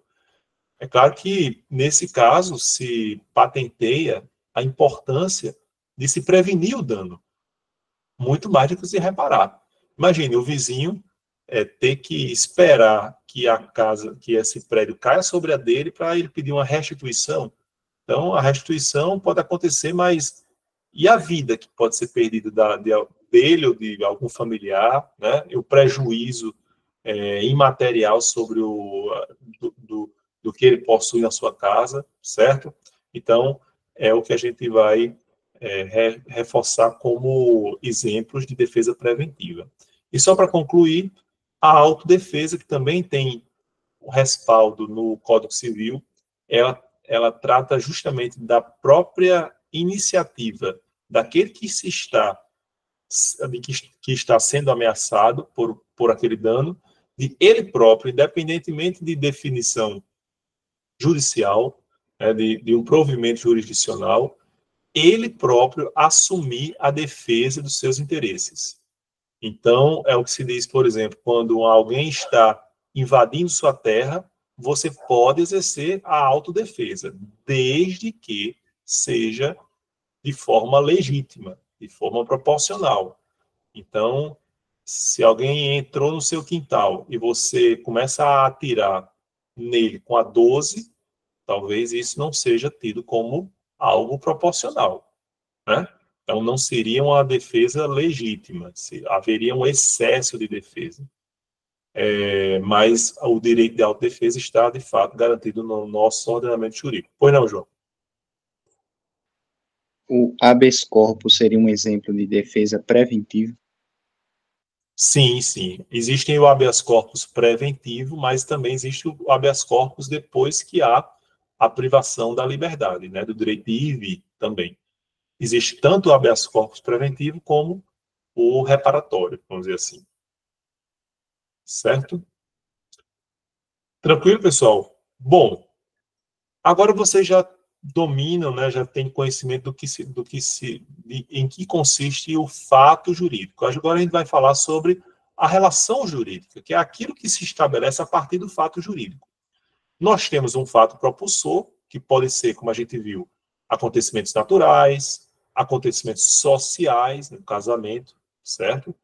É claro que, nesse caso, se patenteia a importância de se prevenir o dano, muito mais do que se reparar. Imagine o vizinho ter que esperar que que esse prédio caia sobre a dele para ele pedir uma restituição. Então, a restituição pode acontecer, mas e a vida que pode ser perdida dele ou de algum familiar, né? E o prejuízo imaterial sobre do que ele possui na sua casa, certo? Então, é o que a gente vai reforçar como exemplos de defesa preventiva. E só para concluir, a autodefesa, que também tem o respaldo no Código Civil, ela trata justamente da própria iniciativa daquele que está sendo ameaçado por aquele dano, de ele próprio, independentemente de definição judicial, de um provimento jurisdicional, ele próprio assumir a defesa dos seus interesses. Então, é o que se diz, por exemplo, quando alguém está invadindo sua terra, você pode exercer a autodefesa, desde que seja de forma legítima, de forma proporcional. Então, se alguém entrou no seu quintal e você começa a atirar nele com a 12, talvez isso não seja tido como algo proporcional, né? Então, não seria uma defesa legítima, haveria um excesso de defesa. Mas o direito de autodefesa está, de fato, garantido no nosso ordenamento jurídico. Pois não, João? O habeas corpus seria um exemplo de defesa preventiva? Sim, sim. Existe o habeas corpus preventivo, mas também existe o habeas corpus depois que há a privação da liberdade, né, do direito de ir e vir também. Existe tanto o habeas corpus preventivo como o reparatório, vamos dizer assim. Certo? Tranquilo, pessoal? Bom, agora vocês já dominam, né, já têm conhecimento em que consiste o fato jurídico. Agora a gente vai falar sobre a relação jurídica, que é aquilo que se estabelece a partir do fato jurídico. Nós temos um fato propulsor, que pode ser, como a gente viu, acontecimentos naturais, acontecimentos sociais, no casamento, certo?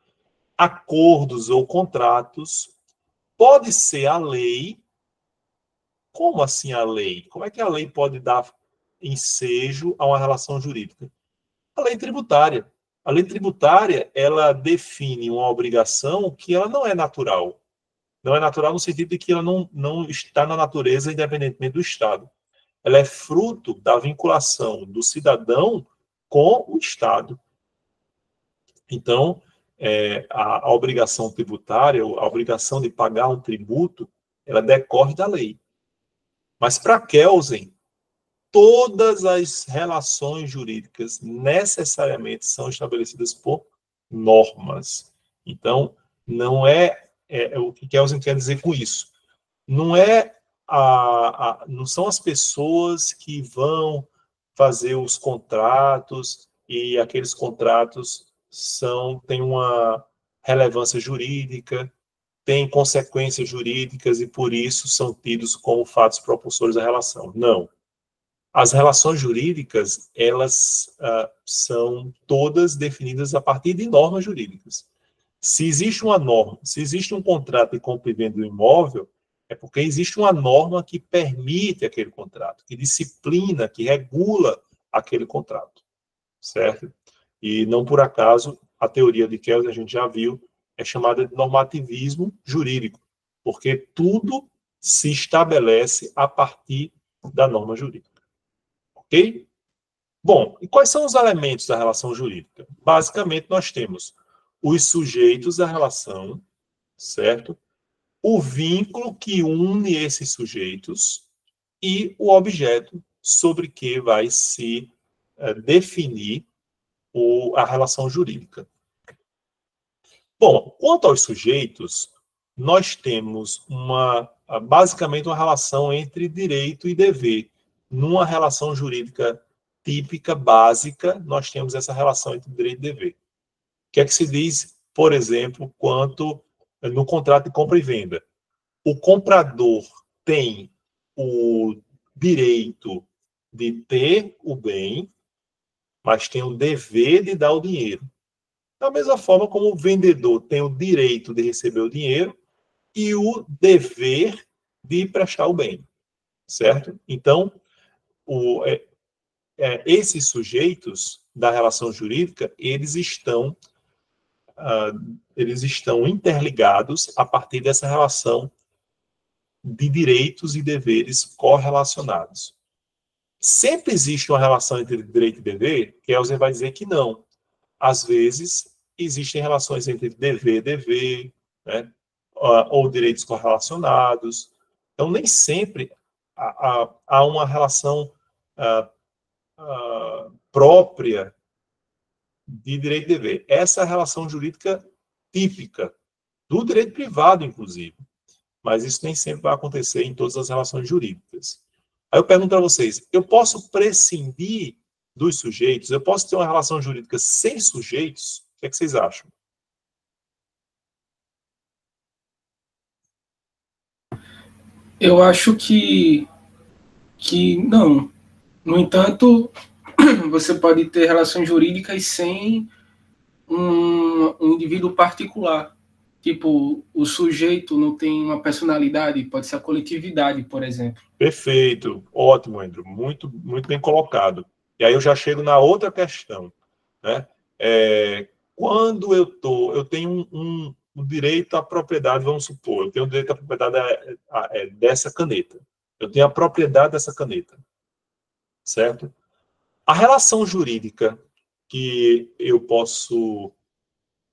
Acordos ou contratos, pode ser a lei. Como assim a lei? Como é que a lei pode dar ensejo a uma relação jurídica? A lei tributária. A lei tributária, ela define uma obrigação que ela não é natural. Não é natural no sentido de que ela não está na natureza independentemente do Estado. Ela é fruto da vinculação do cidadão com o Estado. Então, a obrigação tributária, a obrigação de pagar um tributo, ela decorre da lei. Mas para Kelsen, todas as relações jurídicas necessariamente são estabelecidas por normas. Então, não o que Kelsen quer dizer com isso? Não é não são as pessoas que vão fazer os contratos e aqueles contratos têm uma relevância jurídica, têm consequências jurídicas e, por isso, são tidos como fatos propulsores da relação. Não. As relações jurídicas, elas são todas definidas a partir de normas jurídicas. Se existe uma norma, se existe um contrato de compra e venda do imóvel, é porque existe uma norma que permite aquele contrato, que disciplina, que regula aquele contrato, certo? E não por acaso, a teoria de Kelsen, a gente já viu, é chamada de normativismo jurídico, porque tudo se estabelece a partir da norma jurídica. Ok? Bom, e quais são os elementos da relação jurídica? Basicamente, nós temos os sujeitos da relação, certo? O vínculo que une esses sujeitos e o objeto sobre que vai se definir a relação jurídica. Bom, quanto aos sujeitos, nós temos basicamente uma relação entre direito e dever. Numa relação jurídica típica, básica, nós temos essa relação entre direito e dever. O que é que se diz, por exemplo, quanto no contrato de compra e venda? O comprador tem o direito de ter o bem, mas tem o dever de dar o dinheiro. Da mesma forma como o vendedor tem o direito de receber o dinheiro e o dever de prestar o bem, certo? Então, esses sujeitos da relação jurídica, eles estão interligados a partir dessa relação de direitos e deveres correlacionados. Sempre existe uma relação entre direito e dever? Kelsen vai dizer que não. Às vezes, existem relações entre dever e dever, né? Ou direitos correlacionados. Então, nem sempre há uma relação própria de direito e dever. Essa é a relação jurídica típica, do direito privado, inclusive. Mas isso nem sempre vai acontecer em todas as relações jurídicas. Aí eu pergunto a vocês, eu posso prescindir dos sujeitos? Eu posso ter uma relação jurídica sem sujeitos? O que é que vocês acham? Eu acho que não. No entanto, você pode ter relações jurídicas sem um indivíduo particular. Tipo, o sujeito não tem uma personalidade, pode ser a coletividade, por exemplo. Perfeito. Ótimo, Andrew. Muito, muito bem colocado. E aí eu já chego na outra questão, né? Quando eu tenho um direito à propriedade, vamos supor, eu tenho o direito à propriedade dessa caneta. Eu tenho a propriedade dessa caneta, certo? A relação jurídica que eu posso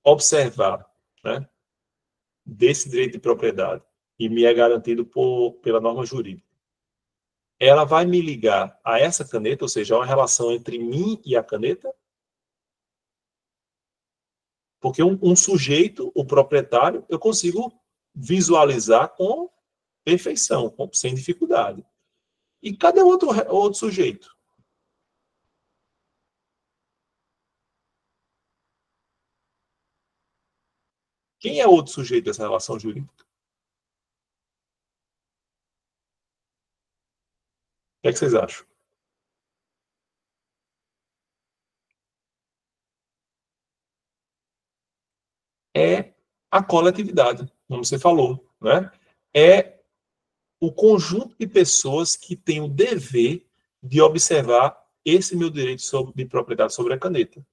observar, né, desse direito de propriedade, e me é garantido pela norma jurídica, ela vai me ligar a essa caneta, ou seja, uma relação entre mim e a caneta? Porque um sujeito, o proprietário, eu consigo visualizar com perfeição, sem dificuldade. E cadê outro sujeito? Quem é outro sujeito dessa relação jurídica? O que é que vocês acham? É a coletividade, como você falou, né? É o conjunto de pessoas que tem o dever de observar esse meu direito de propriedade sobre a caneta.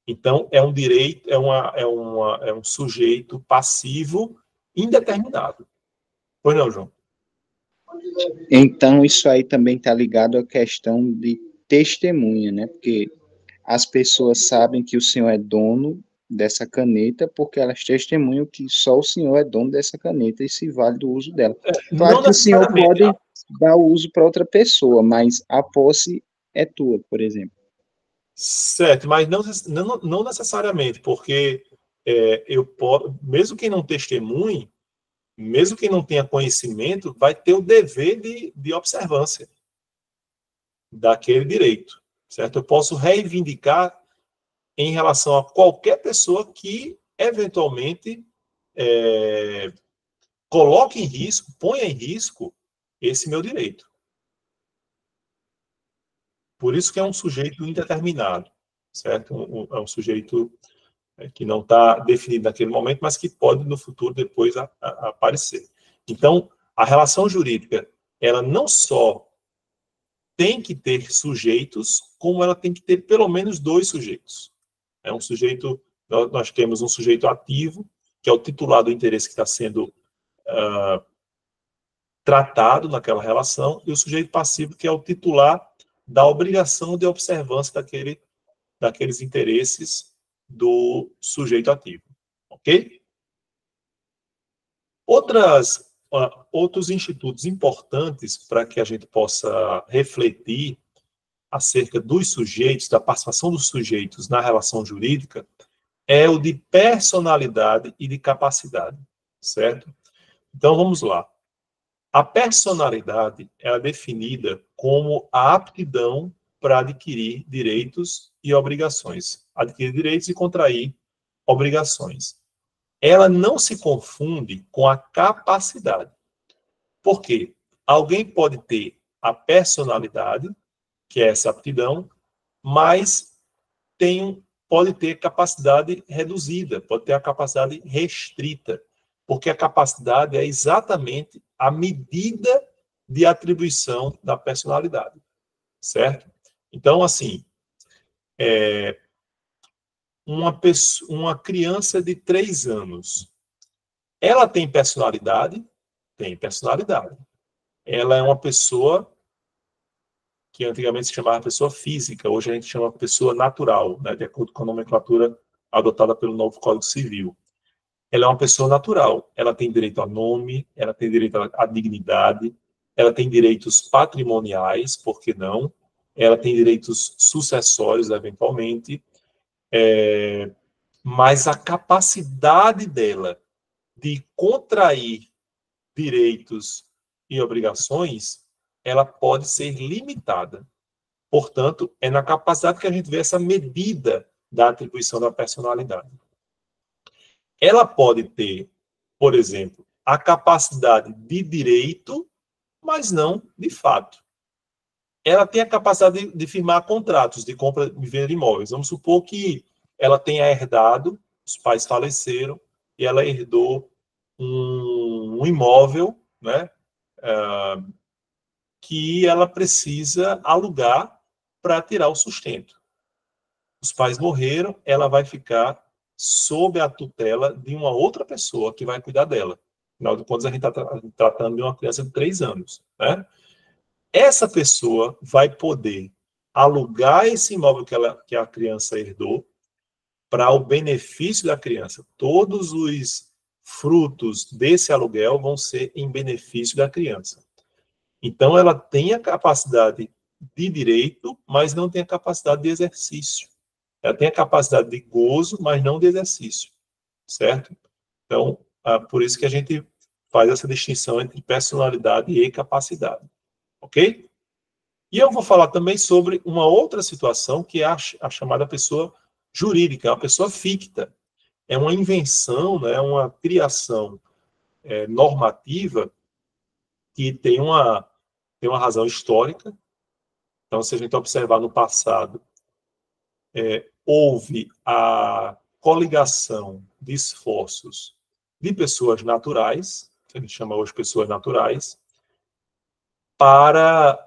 Então, é um direito, é um sujeito passivo indeterminado. Pois não, João? Então, isso aí também está ligado à questão de testemunha, né? Porque as pessoas sabem que o senhor é dono dessa caneta porque elas testemunham que só o senhor é dono dessa caneta e se vale do uso dela. Claro que o senhor pode dar o uso para outra pessoa, mas a posse é tua, por exemplo. Certo, mas não necessariamente, porque eu posso, mesmo quem não testemunhe, mesmo quem não tenha conhecimento, vai ter o dever de observância daquele direito, certo? Eu posso reivindicar em relação a qualquer pessoa que, eventualmente, coloque em risco, ponha em risco esse meu direito. Por isso que é um sujeito indeterminado, certo? É um sujeito que não está definido naquele momento, mas que pode, no futuro, depois aparecer. Então, a relação jurídica, ela não só tem que ter sujeitos, como ela tem que ter pelo menos 2 sujeitos. É um sujeito, nós temos um sujeito ativo, que é o titular do interesse que está sendo tratado naquela relação, e o sujeito passivo, que é o titular da obrigação de observância daqueles interesses do sujeito ativo. Ok? Outros institutos importantes para que a gente possa refletir acerca dos sujeitos, da participação dos sujeitos na relação jurídica, é o de personalidade e de capacidade, certo? Então, vamos lá. A personalidade é definida como a aptidão para adquirir direitos e obrigações. Adquirir direitos e contrair obrigações. Ela não se confunde com a capacidade. Por quê? Alguém pode ter a personalidade, que é essa aptidão, mas pode ter capacidade reduzida, pode ter a capacidade restrita, porque a capacidade é exatamente a medida de atribuição da personalidade, certo? Então, assim, uma criança de 3 anos, ela tem personalidade? Tem personalidade. Ela é uma pessoa que antigamente se chamava pessoa física, hoje a gente chama pessoa natural, né, de acordo com a nomenclatura adotada pelo novo Código Civil. Ela é uma pessoa natural, ela tem direito a nome, ela tem direito à dignidade, ela tem direitos patrimoniais, por que não? Ela tem direitos sucessórios, eventualmente, mas a capacidade dela de contrair direitos e obrigações, ela pode ser limitada. Portanto, é na capacidade que a gente vê essa medida da atribuição da personalidade. Ela pode ter, por exemplo, a capacidade de direito, mas não de fato. Ela tem a capacidade de firmar contratos de compra e venda de imóveis. Vamos supor que ela tenha herdado, os pais faleceram, e ela herdou um imóvel, né, que ela precisa alugar para tirar o sustento. Os pais morreram, ela vai ficar sob a tutela de uma outra pessoa que vai cuidar dela. Afinal de contas, a gente está tratando de uma criança de 3 anos, né? Essa pessoa vai poder alugar esse imóvel que a criança herdou para o benefício da criança. Todos os frutos desse aluguel vão ser em benefício da criança. Então, ela tem a capacidade de direito, mas não tem a capacidade de exercício. Ela tem a capacidade de gozo, mas não de exercício, certo? Então, por isso que a gente faz essa distinção entre personalidade e capacidade, ok? E eu vou falar também sobre uma outra situação, que é a chamada pessoa jurídica, a pessoa ficta. É uma invenção, né, uma criação normativa que tem uma razão histórica. Então, se a gente observar no passado, houve a coligação de esforços de pessoas naturais, que a gente chama hoje de pessoas naturais, para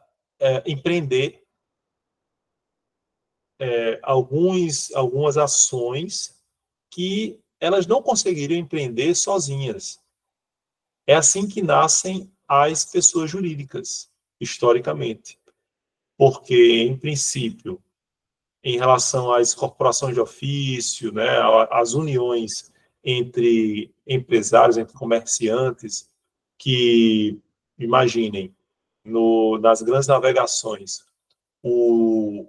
empreender algumas ações que elas não conseguiriam empreender sozinhas. É assim que nascem as pessoas jurídicas, historicamente. Porque, em princípio, em relação às corporações de ofício, né, às uniões entre empresários, entre comerciantes, que, imaginem, nas grandes navegações, o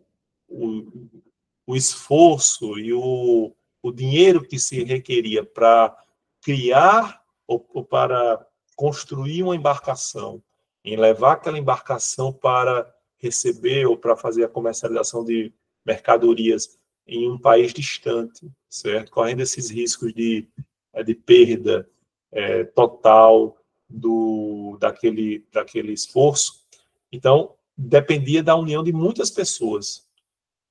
esforço e o dinheiro que se requeria para criar ou para construir uma embarcação, em levar aquela embarcação para receber ou para fazer a comercialização de mercadorias em um país distante, certo? Correndo esses riscos de perda total daquele esforço. Então, dependia da união de muitas pessoas.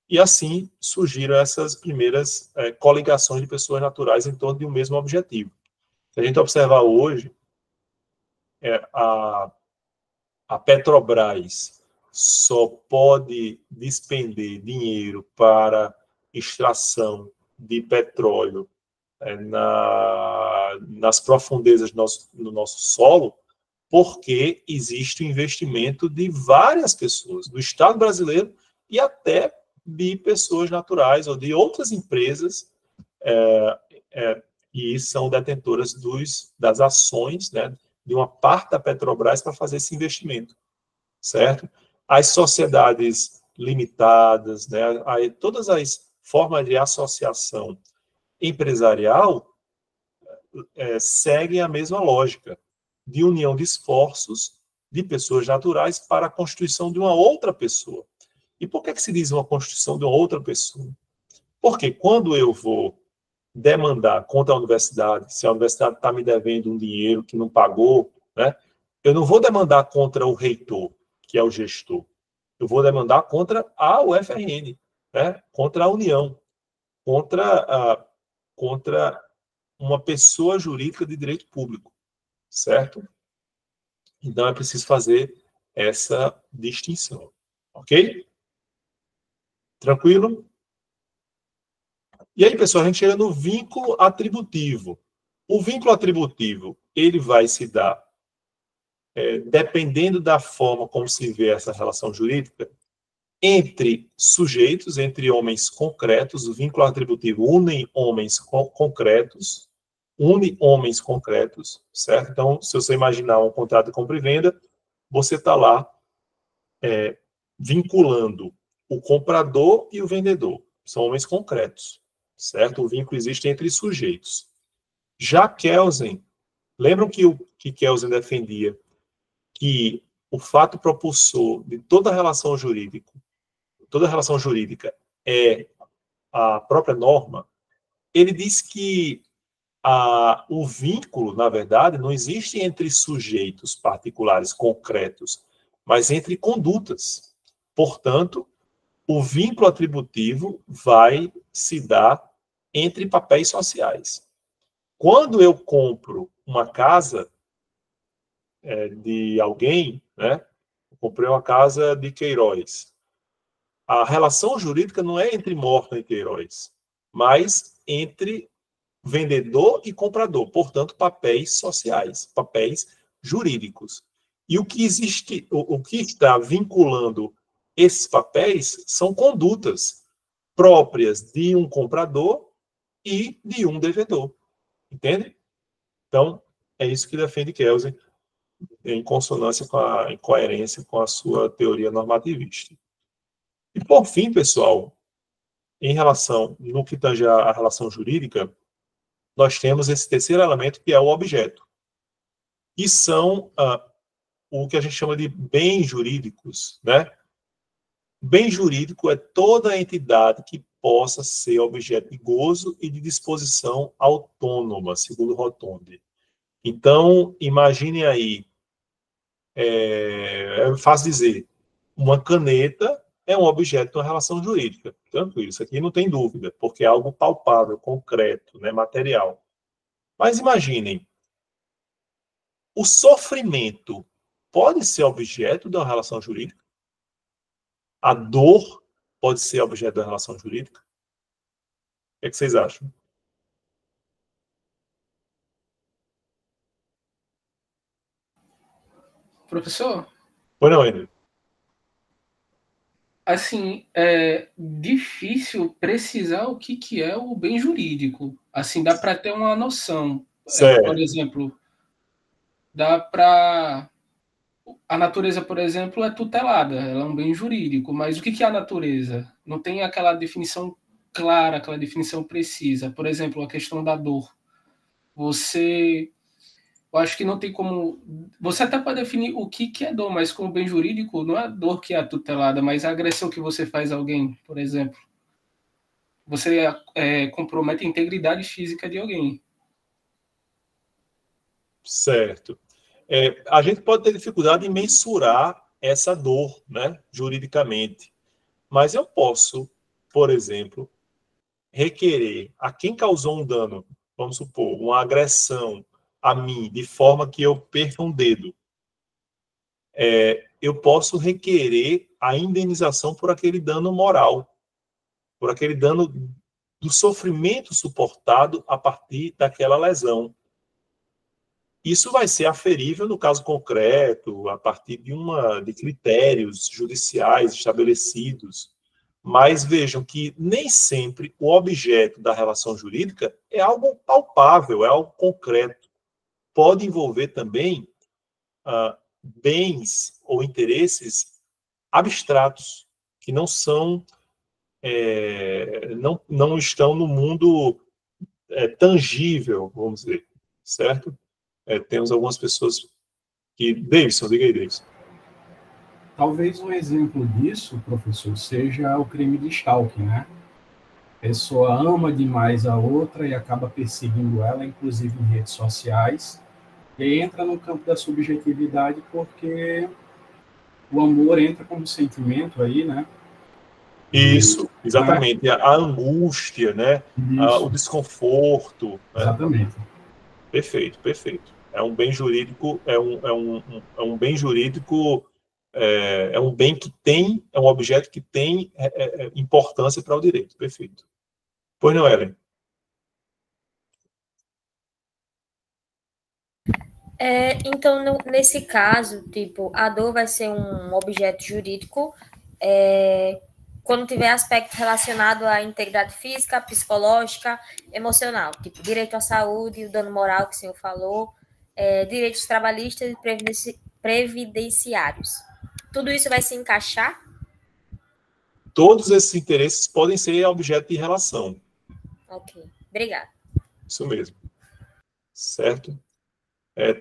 E assim surgiram essas primeiras coligações de pessoas naturais em torno de um mesmo objetivo. Se a gente observar hoje, a Petrobras só pode despender dinheiro para extração de petróleo nas profundezas do nosso solo, porque existe o investimento de várias pessoas, do Estado brasileiro e até de pessoas naturais ou de outras empresas que são detentoras das ações, né, de uma parte da Petrobras para fazer esse investimento, certo? As sociedades limitadas, né, todas as formas de associação empresarial seguem a mesma lógica de união de esforços de pessoas naturais para a constituição de uma outra pessoa. E por que se diz uma constituição de uma outra pessoa? Porque quando eu vou demandar contra a universidade, se a universidade está me devendo um dinheiro que não pagou, né, eu não vou demandar contra o reitor, que é o gestor. Eu vou demandar contra a UFRN, né, contra a União, contra uma pessoa jurídica de direito público, certo? Então é preciso fazer essa distinção, ok? Tranquilo? E aí, pessoal, a gente chega no vínculo atributivo. O vínculo atributivo, ele vai se dar, dependendo da forma como se vê essa relação jurídica, entre sujeitos, entre homens concretos. O vínculo atributivo une homens concretos, certo? Então, se você imaginar um contrato de compra e venda, você está lá vinculando o comprador e o vendedor. São homens concretos, certo? O vínculo existe entre sujeitos. Já Kelsen, lembram que Kelsen defendia que o fato propulsor de toda relação jurídica é a própria norma? Ele diz que o vínculo, na verdade, não existe entre sujeitos particulares concretos, mas entre condutas. Portanto, o vínculo atributivo vai se dar entre papéis sociais. Quando eu compro uma casa de alguém, né? Eu comprei uma casa de Queiroz. A relação jurídica não é entre Morton e Queiroz, mas entre vendedor e comprador. Portanto, papéis sociais, papéis jurídicos. E o que existe, o que está vinculando esses papéis são condutas próprias de um comprador e de um devedor. Entende? Então, é isso que defende Kelsen, em consonância em coerência com a sua teoria normativista. E, por fim, pessoal, no que tange a relação jurídica, nós temos esse terceiro elemento, que é o objeto. E são o que a gente chama de bens jurídicos, né? Bem jurídico é toda entidade que possa ser objeto de gozo e de disposição autônoma, segundo Rotondi. Então, imagine aí, é fácil dizer, uma caneta é um objeto de uma relação jurídica. Tranquilo, isso aqui não tem dúvida, porque é algo palpável, concreto, né, material. Mas imaginem, o sofrimento pode ser objeto de uma relação jurídica? A dor pode ser objeto de uma relação jurídica? O que é que vocês acham? Professor? Pois não, André? Assim, é difícil precisar o que é o bem jurídico. Assim, dá para ter uma noção. Por exemplo, dá para... A natureza, por exemplo, é tutelada, ela é um bem jurídico, mas o que é a natureza? Não tem aquela definição clara, aquela definição precisa. Por exemplo, a questão da dor. Você eu acho que não tem como... Você até pode definir o que é dor, mas como bem jurídico, não é a dor que é a tutelada, mas a agressão que você faz a alguém, por exemplo. Você compromete a integridade física de alguém. Certo. A gente pode ter dificuldade em mensurar essa dor, né, juridicamente. Mas eu posso, por exemplo, requerer a quem causou um dano, vamos supor, uma agressão a mim, de forma que eu perca um dedo. Eu posso requerer a indenização por aquele dano moral, por aquele dano do sofrimento suportado a partir daquela lesão. Isso vai ser aferível no caso concreto, a partir de critérios judiciais estabelecidos. Mas vejam que nem sempre o objeto da relação jurídica é algo palpável, é algo concreto. Pode envolver também bens ou interesses abstratos, que não são, não estão no mundo tangível, vamos dizer, certo? Temos algumas pessoas que... Davidson, diga aí, Davidson. Talvez um exemplo disso, professor, seja o crime de stalking, né? A pessoa ama demais a outra e acaba perseguindo ela, inclusive em redes sociais, e entra no campo da subjetividade porque o amor entra como sentimento aí, né? Isso, exatamente. A angústia, né? O desconforto. Exatamente. Né? Perfeito, perfeito. É um bem jurídico, é um bem jurídico, é um bem que tem, é um objeto que tem importância para o direito. Perfeito. Pois não, Ellen? Então, nesse caso, tipo, a dor vai ser um objeto jurídico quando tiver aspecto relacionado à integridade física, psicológica, emocional, tipo direito à saúde, o dano moral que o senhor falou, direitos trabalhistas e previdenciários. Tudo isso vai se encaixar? Todos esses interesses podem ser objeto de relação. Ok, obrigada. Isso mesmo. Certo?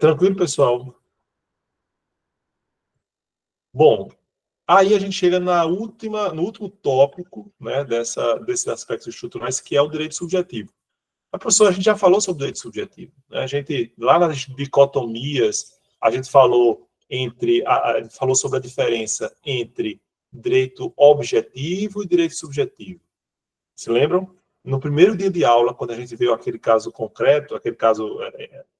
Tranquilo, pessoal? Bom, aí a gente chega no último tópico, né, desses aspectos estruturais, que é o direito subjetivo. Mas, professor, a gente já falou sobre o direito subjetivo. Né? A gente, lá nas dicotomias, a gente falou falou sobre a diferença entre direito objetivo e direito subjetivo. Se lembram? No primeiro dia de aula, quando a gente viu aquele caso concreto, aquele caso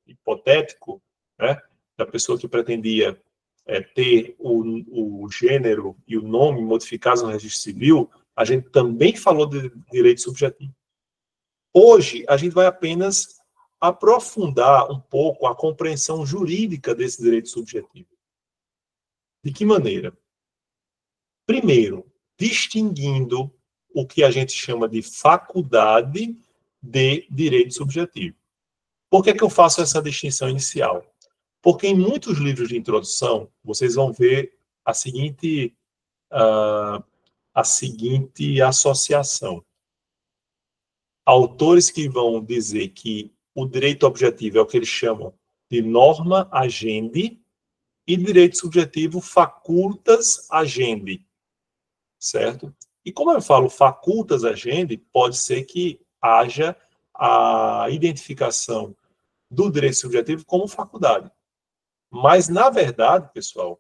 hipotético, né, da pessoa que pretendia ter o gênero e o nome modificados no registro civil, a gente também falou de direito subjetivo. Hoje, a gente vai apenas aprofundar um pouco a compreensão jurídica desse direito subjetivo. De que maneira? Primeiro, distinguindo o que a gente chama de faculdade de direito subjetivo. Por que eu faço essa distinção inicial? Porque em muitos livros de introdução, vocês vão ver a seguinte associação. Autores que vão dizer que o direito objetivo é o que eles chamam de norma agendi e direito subjetivo facultas agendi, certo? E como eu falo facultas agendi, pode ser que haja a identificação do direito subjetivo como faculdade. Mas, na verdade, pessoal,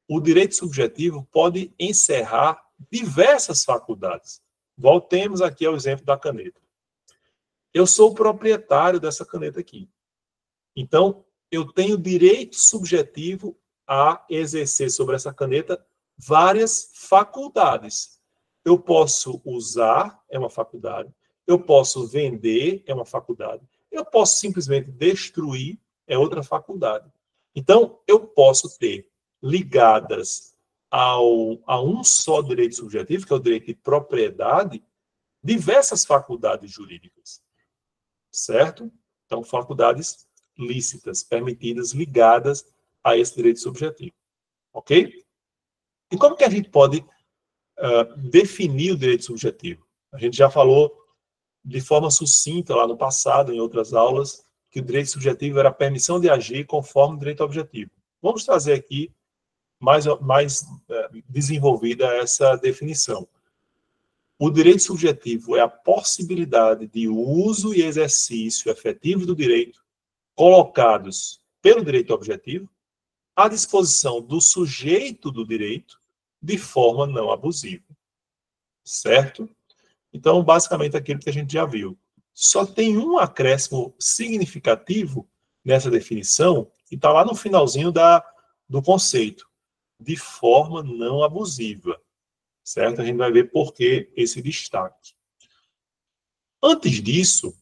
o direito subjetivo pode encerrar diversas faculdades. Voltemos aqui ao exemplo da caneta. Eu sou o proprietário dessa caneta aqui. Então, eu tenho direito subjetivo a exercer sobre essa caneta várias faculdades. Eu posso usar, é uma faculdade. Eu posso vender, é uma faculdade. Eu posso simplesmente destruir, é outra faculdade. Então, eu posso ter ligadas a um só direito subjetivo, que é o direito de propriedade, diversas faculdades jurídicas. Certo? Então, faculdades lícitas, permitidas, ligadas a esse direito subjetivo. Ok? E como que a gente pode definir o direito subjetivo? A gente já falou de forma sucinta lá no passado, em outras aulas, que o direito subjetivo era a permissão de agir conforme o direito objetivo. Vamos trazer aqui mais desenvolvida essa definição. O direito subjetivo é a possibilidade de uso e exercício efetivo do direito colocados pelo direito objetivo à disposição do sujeito do direito de forma não abusiva. Certo? Então, basicamente, aquilo que a gente já viu. Só tem um acréscimo significativo nessa definição, que está lá no finalzinho do conceito, de forma não abusiva. Certo? A gente vai ver por que esse destaque. Antes disso,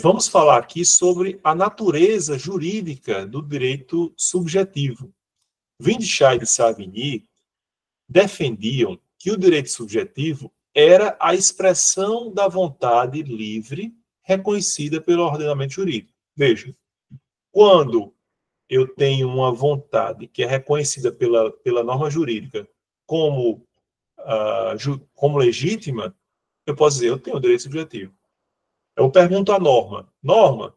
vamos falar aqui sobre a natureza jurídica do direito subjetivo. Windischai e Savigny defendiam que o direito subjetivo era a expressão da vontade livre reconhecida pelo ordenamento jurídico. Veja, quando eu tenho uma vontade que é reconhecida pela norma jurídica como legítima, eu posso dizer, eu tenho o direito subjetivo. Eu pergunto à norma, norma,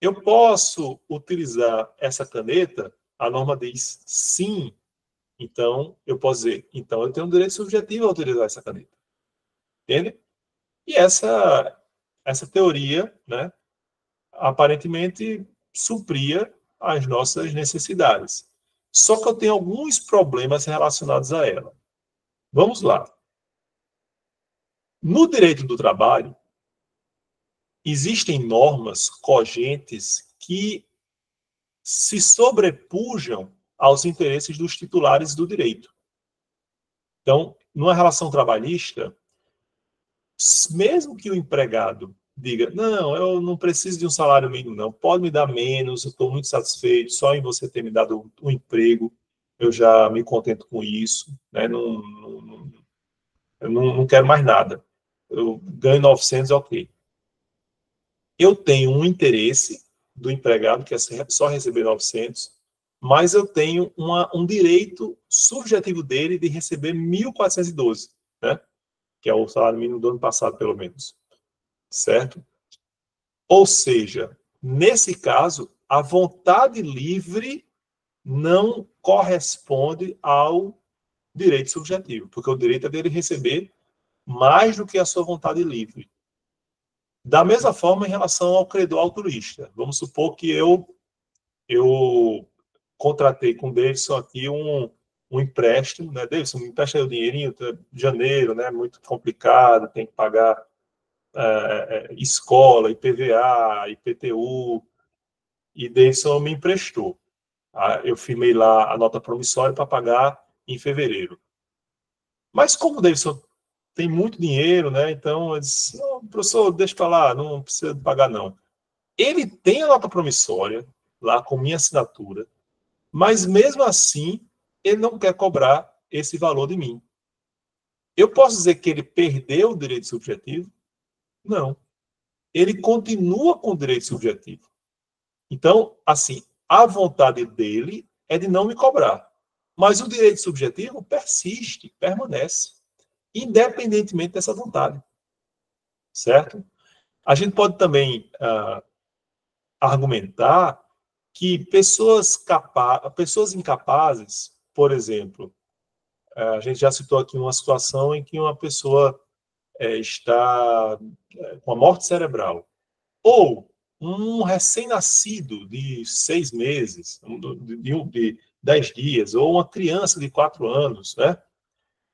eu posso utilizar essa caneta? A norma diz sim. Então, eu posso dizer, então eu tenho um direito subjetivo a utilizar essa caneta. Entende? E essa teoria, né, aparentemente supria as nossas necessidades. Só que eu tenho alguns problemas relacionados a ela. Vamos lá. No direito do trabalho, existem normas cogentes que se sobrepujam aos interesses dos titulares do direito. Então, numa relação trabalhista, mesmo que o empregado diga, não, eu não preciso de um salário mínimo, não, pode me dar menos, eu estou muito satisfeito, só em você ter me dado um emprego, eu já me contento com isso, né? Eu não quero mais nada. Eu ganho 900, ok. Eu tenho um interesse do empregado, que é só receber 900, mas eu tenho um direito subjetivo dele de receber 1.412, né? Que é o salário mínimo do ano passado, pelo menos. Certo? Ou seja, nesse caso, a vontade livre não corresponde ao direito subjetivo, porque o direito é dele receber mais do que a sua vontade livre. Da mesma forma, em relação ao credor altruísta. Vamos supor que eu contratei com o Davidson aqui um empréstimo, né? Davidson, me empresta aí o dinheirinho, janeiro, né? Muito complicado, tem que pagar escola, IPVA, IPTU, e Davidson me emprestou. Eu firmei lá a nota promissória para pagar em fevereiro. Mas como o Davidson tem muito dinheiro, né? Então, eu disse, não, professor, deixa para lá, não precisa pagar, não. Ele tem a nota promissória, lá com minha assinatura, mas mesmo assim, ele não quer cobrar esse valor de mim. Eu posso dizer que ele perdeu o direito subjetivo? Não. Ele continua com o direito subjetivo. Então, assim, a vontade dele é de não me cobrar. Mas o direito subjetivo persiste, permanece, independentemente dessa vontade. Certo? A gente pode também argumentar que pessoas incapazes, por exemplo, a gente já citou aqui uma situação em que uma pessoa está com a morte cerebral, ou um recém-nascido de 6 meses, de 10 dias, ou uma criança de 4 anos, né?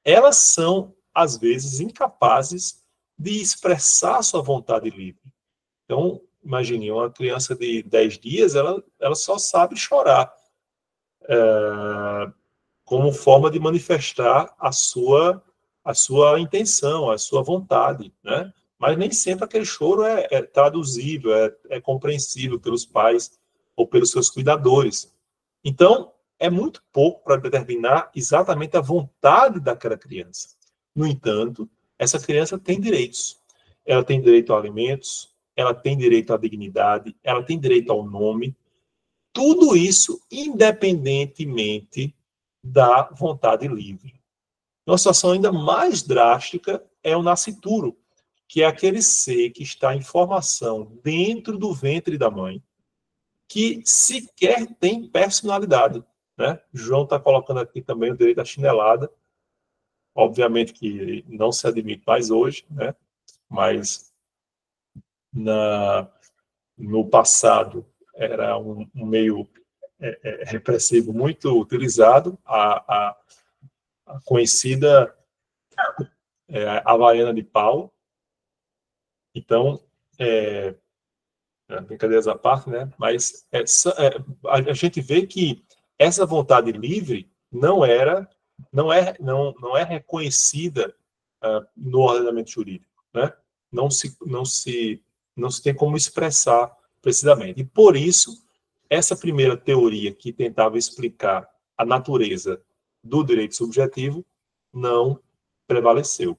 Elas são, às vezes, incapazes de expressar sua vontade livre. Então, imagine, uma criança de 10 dias, ela só sabe chorar como forma de manifestar a sua intenção, a sua vontade, né? Mas nem sempre aquele choro é traduzível, é compreensível pelos pais ou pelos seus cuidadores. Então, é muito pouco para determinar exatamente a vontade daquela criança. No entanto, essa criança tem direitos. Ela tem direito a alimentos, ela tem direito à dignidade, ela tem direito ao nome. Tudo isso independentemente da vontade livre. Uma situação ainda mais drástica é o nascituro. que é aquele ser que está em formação dentro do ventre da mãe, que sequer tem personalidade, né? João está colocando aqui também o direito à chinelada, obviamente que não se admite mais hoje, né? Mas no passado era um meio repressivo muito utilizado, a conhecida Havaiana de pau. Então, brincadeiras à parte, né? Mas a gente vê que essa vontade livre não é reconhecida no ordenamento jurídico, né? Não se tem como expressar precisamente. E por isso, essa primeira teoria que tentava explicar a natureza do direito subjetivo não prevaleceu.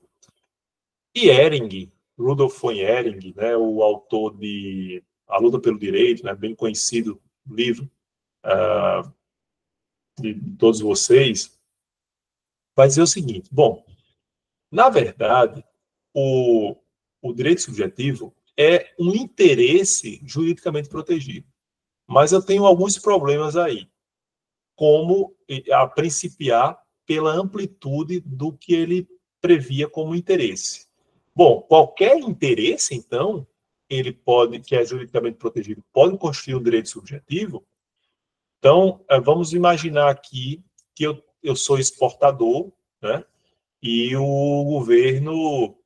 E Ehring, Rudolf von Ehring, né, o autor de A Luta pelo Direito, né, bem conhecido livro de todos vocês, vai dizer o seguinte: bom, na verdade, o direito subjetivo é um interesse juridicamente protegido. Mas eu tenho alguns problemas aí, como a principiar pela amplitude do que ele previa como interesse. Bom, qualquer interesse, então, que é juridicamente protegido, pode constituir um direito subjetivo. Então, vamos imaginar aqui que eu sou exportador, né? E o governo,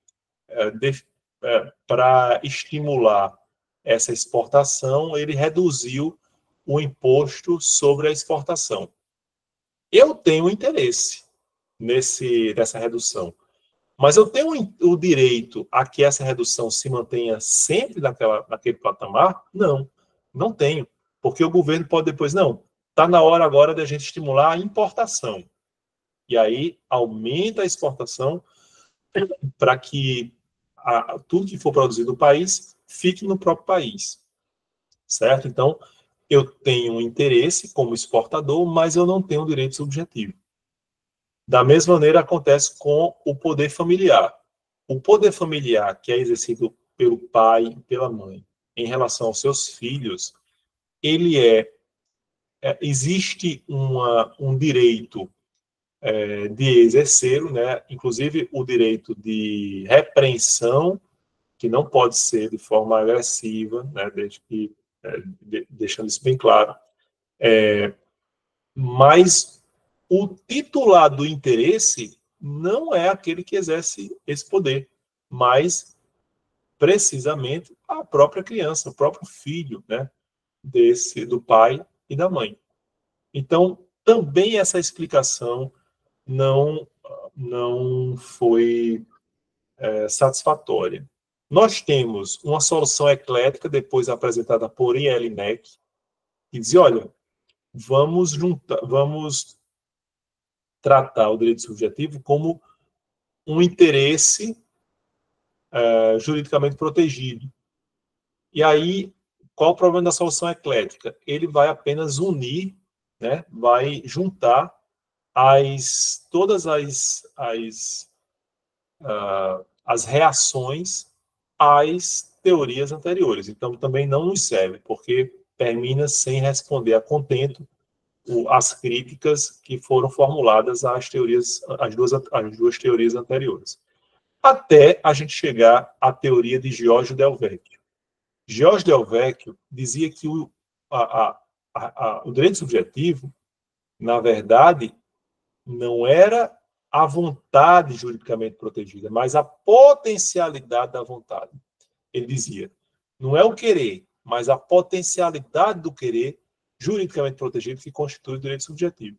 para estimular essa exportação, ele reduziu o imposto sobre a exportação. Eu tenho interesse nessa redução, mas eu tenho o direito a que essa redução se mantenha sempre naquele patamar? Não tenho, porque o governo pode depois, está na hora agora da gente estimular a importação. E aí aumenta a exportação para que tudo que for produzido no país fique no próprio país, certo? Então, eu tenho um interesse como exportador, mas eu não tenho direito subjetivo. Da mesma maneira, acontece com o poder familiar. O poder familiar que é exercido pelo pai e pela mãe em relação aos seus filhos, ele existe um direito de exercê-lo, né? Inclusive o direito de repreensão, que não pode ser de forma agressiva, né? Deixando isso bem claro. Mas o titular do interesse não é aquele que exerce esse poder, mas precisamente a própria criança, o próprio filho, né? Do pai e da mãe. Então, também essa explicação não foi satisfatória. Nós temos uma solução eclética, depois apresentada por Jelinek, que diz, olha, vamos tratar o direito subjetivo como um interesse juridicamente protegido. E aí, qual o problema da solução eclética? Ele vai apenas unir, né, vai juntar todas as reações às teorias anteriores. Então, também não nos serve, porque termina sem responder a contento as críticas que foram formuladas às duas teorias anteriores. Até a gente chegar à teoria de Giorgio Del Vecchio. Giorgio Del Vecchio dizia que o direito subjetivo, na verdade, não era a vontade juridicamente protegida, mas a potencialidade da vontade. Ele dizia, não é o querer, mas a potencialidade do querer juridicamente protegido que constitui o direito subjetivo.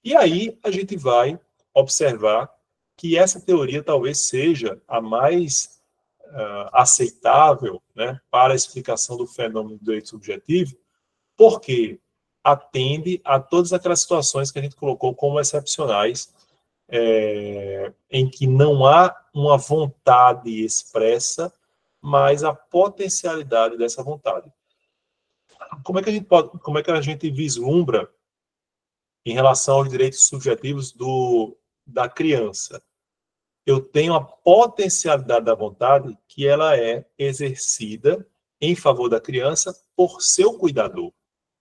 E aí a gente vai observar que essa teoria talvez seja a mais aceitável, né, para a explicação do fenômeno do direito subjetivo, porque atende a todas aquelas situações que a gente colocou como excepcionais, em que não há uma vontade expressa, mas a potencialidade dessa vontade. Como é que a gente vislumbra em relação aos direitos subjetivos da criança? eu tenho a potencialidade da vontade que ela é exercida em favor da criança por seu cuidador,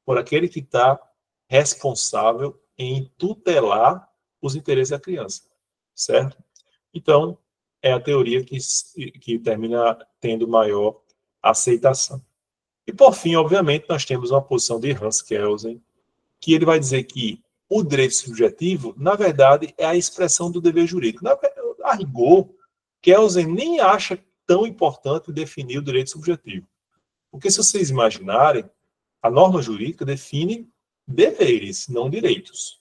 por aquele que está responsável em tutelar os interesses da criança, certo? Então, é a teoria que termina tendo maior aceitação. E, por fim, obviamente, nós temos uma posição de Hans Kelsen, que ele vai dizer que o direito subjetivo, na verdade, é a expressão do dever jurídico. A rigor, Kelsen nem acha tão importante definir o direito subjetivo. Porque, se vocês imaginarem, a norma jurídica define deveres, não direitos.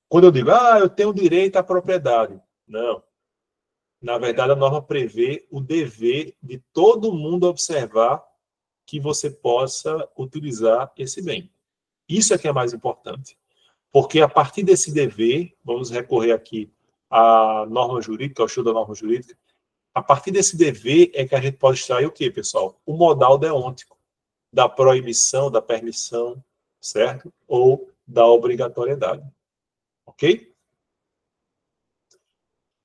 Quando eu digo, eu tenho direito à propriedade. Não. Na verdade, a norma prevê o dever de todo mundo observar que você possa utilizar esse bem. Isso é que é mais importante. Porque a partir desse dever, vamos recorrer aqui à norma jurídica, ao estudo da norma jurídica, a partir desse dever é que a gente pode extrair o quê, pessoal? O modal deôntico da proibição, da permissão, certo? Ou da obrigatoriedade. Ok?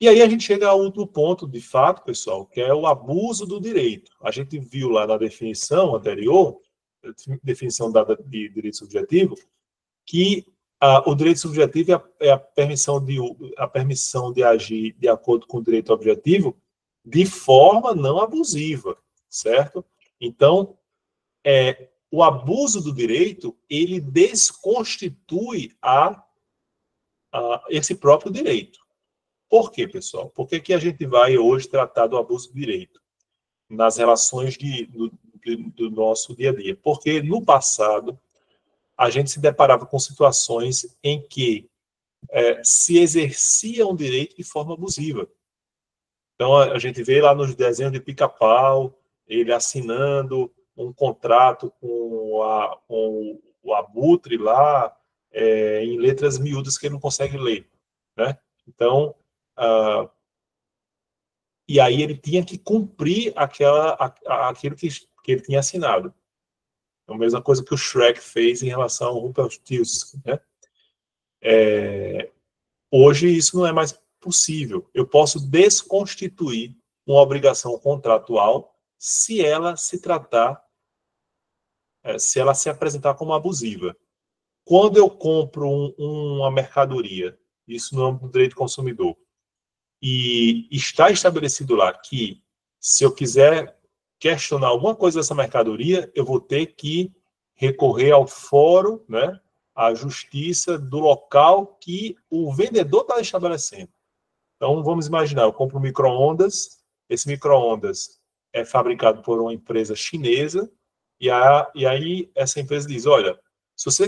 E aí a gente chega ao último ponto, de fato, pessoal, que é o abuso do direito. A gente viu lá na definição anterior, definição dada de direito subjetivo, que o direito subjetivo é a permissão de agir de acordo com o direito objetivo de forma não abusiva, certo? Então, o abuso do direito, ele desconstitui esse próprio direito. Por quê, pessoal? Por que a gente vai hoje tratar do abuso do direito nas relações do nosso dia a dia? Porque no passado a gente se deparava com situações em que se exercia um direito de forma abusiva. Então a gente vê lá nos desenhos de Pica-Pau, ele assinando um contrato com o abutre lá, em letras miúdas que ele não consegue ler, né? Então, e aí ele tinha que cumprir aquilo que ele tinha assinado. É a mesma coisa que o Shrek fez em relação ao Rumpelstiltskin, né? Hoje isso não é mais possível. Eu posso desconstituir uma obrigação contratual se ela se apresentar como abusiva. Quando eu compro uma mercadoria, isso no âmbito do direito do consumidor, e está estabelecido lá que, se eu quiser questionar alguma coisa dessa mercadoria, eu vou ter que recorrer ao fórum, né, à justiça do local que o vendedor está estabelecendo. Então, vamos imaginar, eu compro um micro-ondas, esse micro-ondas é fabricado por uma empresa chinesa, e aí essa empresa diz, olha, se você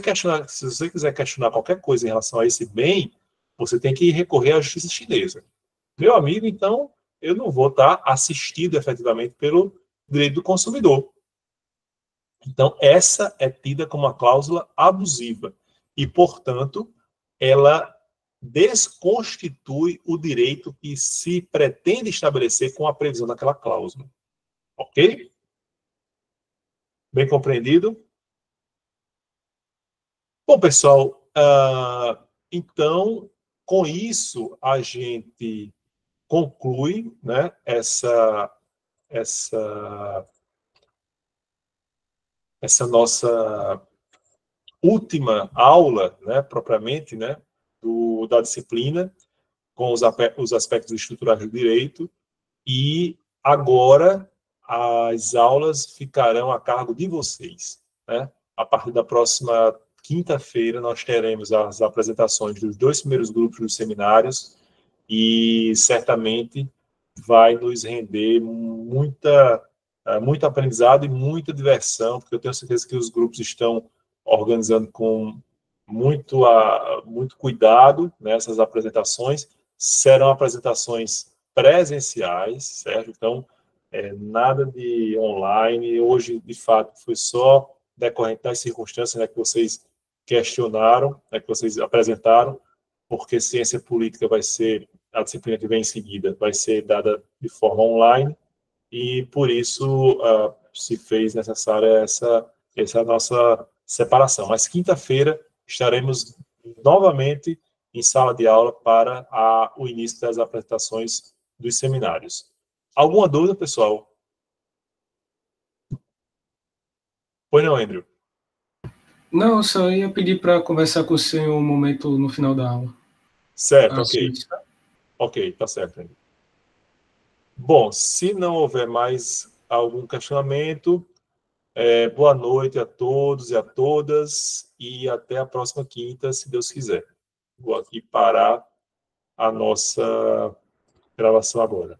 quiser questionar qualquer coisa em relação a esse bem, você tem que recorrer à justiça chinesa. Meu amigo, então, eu não vou estar assistido efetivamente pelo direito do consumidor. Então, essa é tida como uma cláusula abusiva e, portanto, ela desconstitui o direito que se pretende estabelecer com a previsão daquela cláusula. Ok? Bem compreendido? Bom, pessoal, então, com isso, a gente conclui, né, essa nossa última aula, né, propriamente, né, da disciplina, com os aspectos estruturais do direito, e agora as aulas ficarão a cargo de vocês, né? A partir da próxima quinta-feira nós teremos as apresentações dos 2 primeiros grupos dos seminários, e certamente vai nos render muito aprendizado e muita diversão, porque eu tenho certeza que os grupos estão organizando com muito cuidado nessas apresentações. Serão apresentações presenciais, certo? Então, nada de online. Hoje, de fato, foi só decorrente das circunstâncias, né, que vocês questionaram, né, que vocês apresentaram, porque ciência política vai ser, a disciplina que vem em seguida, vai ser dada de forma online, e por isso se fez necessária essa nossa separação. Mas quinta-feira estaremos novamente em sala de aula para o início das apresentações dos seminários. Alguma dúvida, pessoal? Pois não, Andrew? Não, eu só ia pedir para conversar com você um momento no final da aula. Certo, ok. Ok, tá certo, Andrew. Bom, se não houver mais algum questionamento, boa noite a todos e a todas, e até a próxima quinta, se Deus quiser. Vou aqui parar a nossa gravação agora.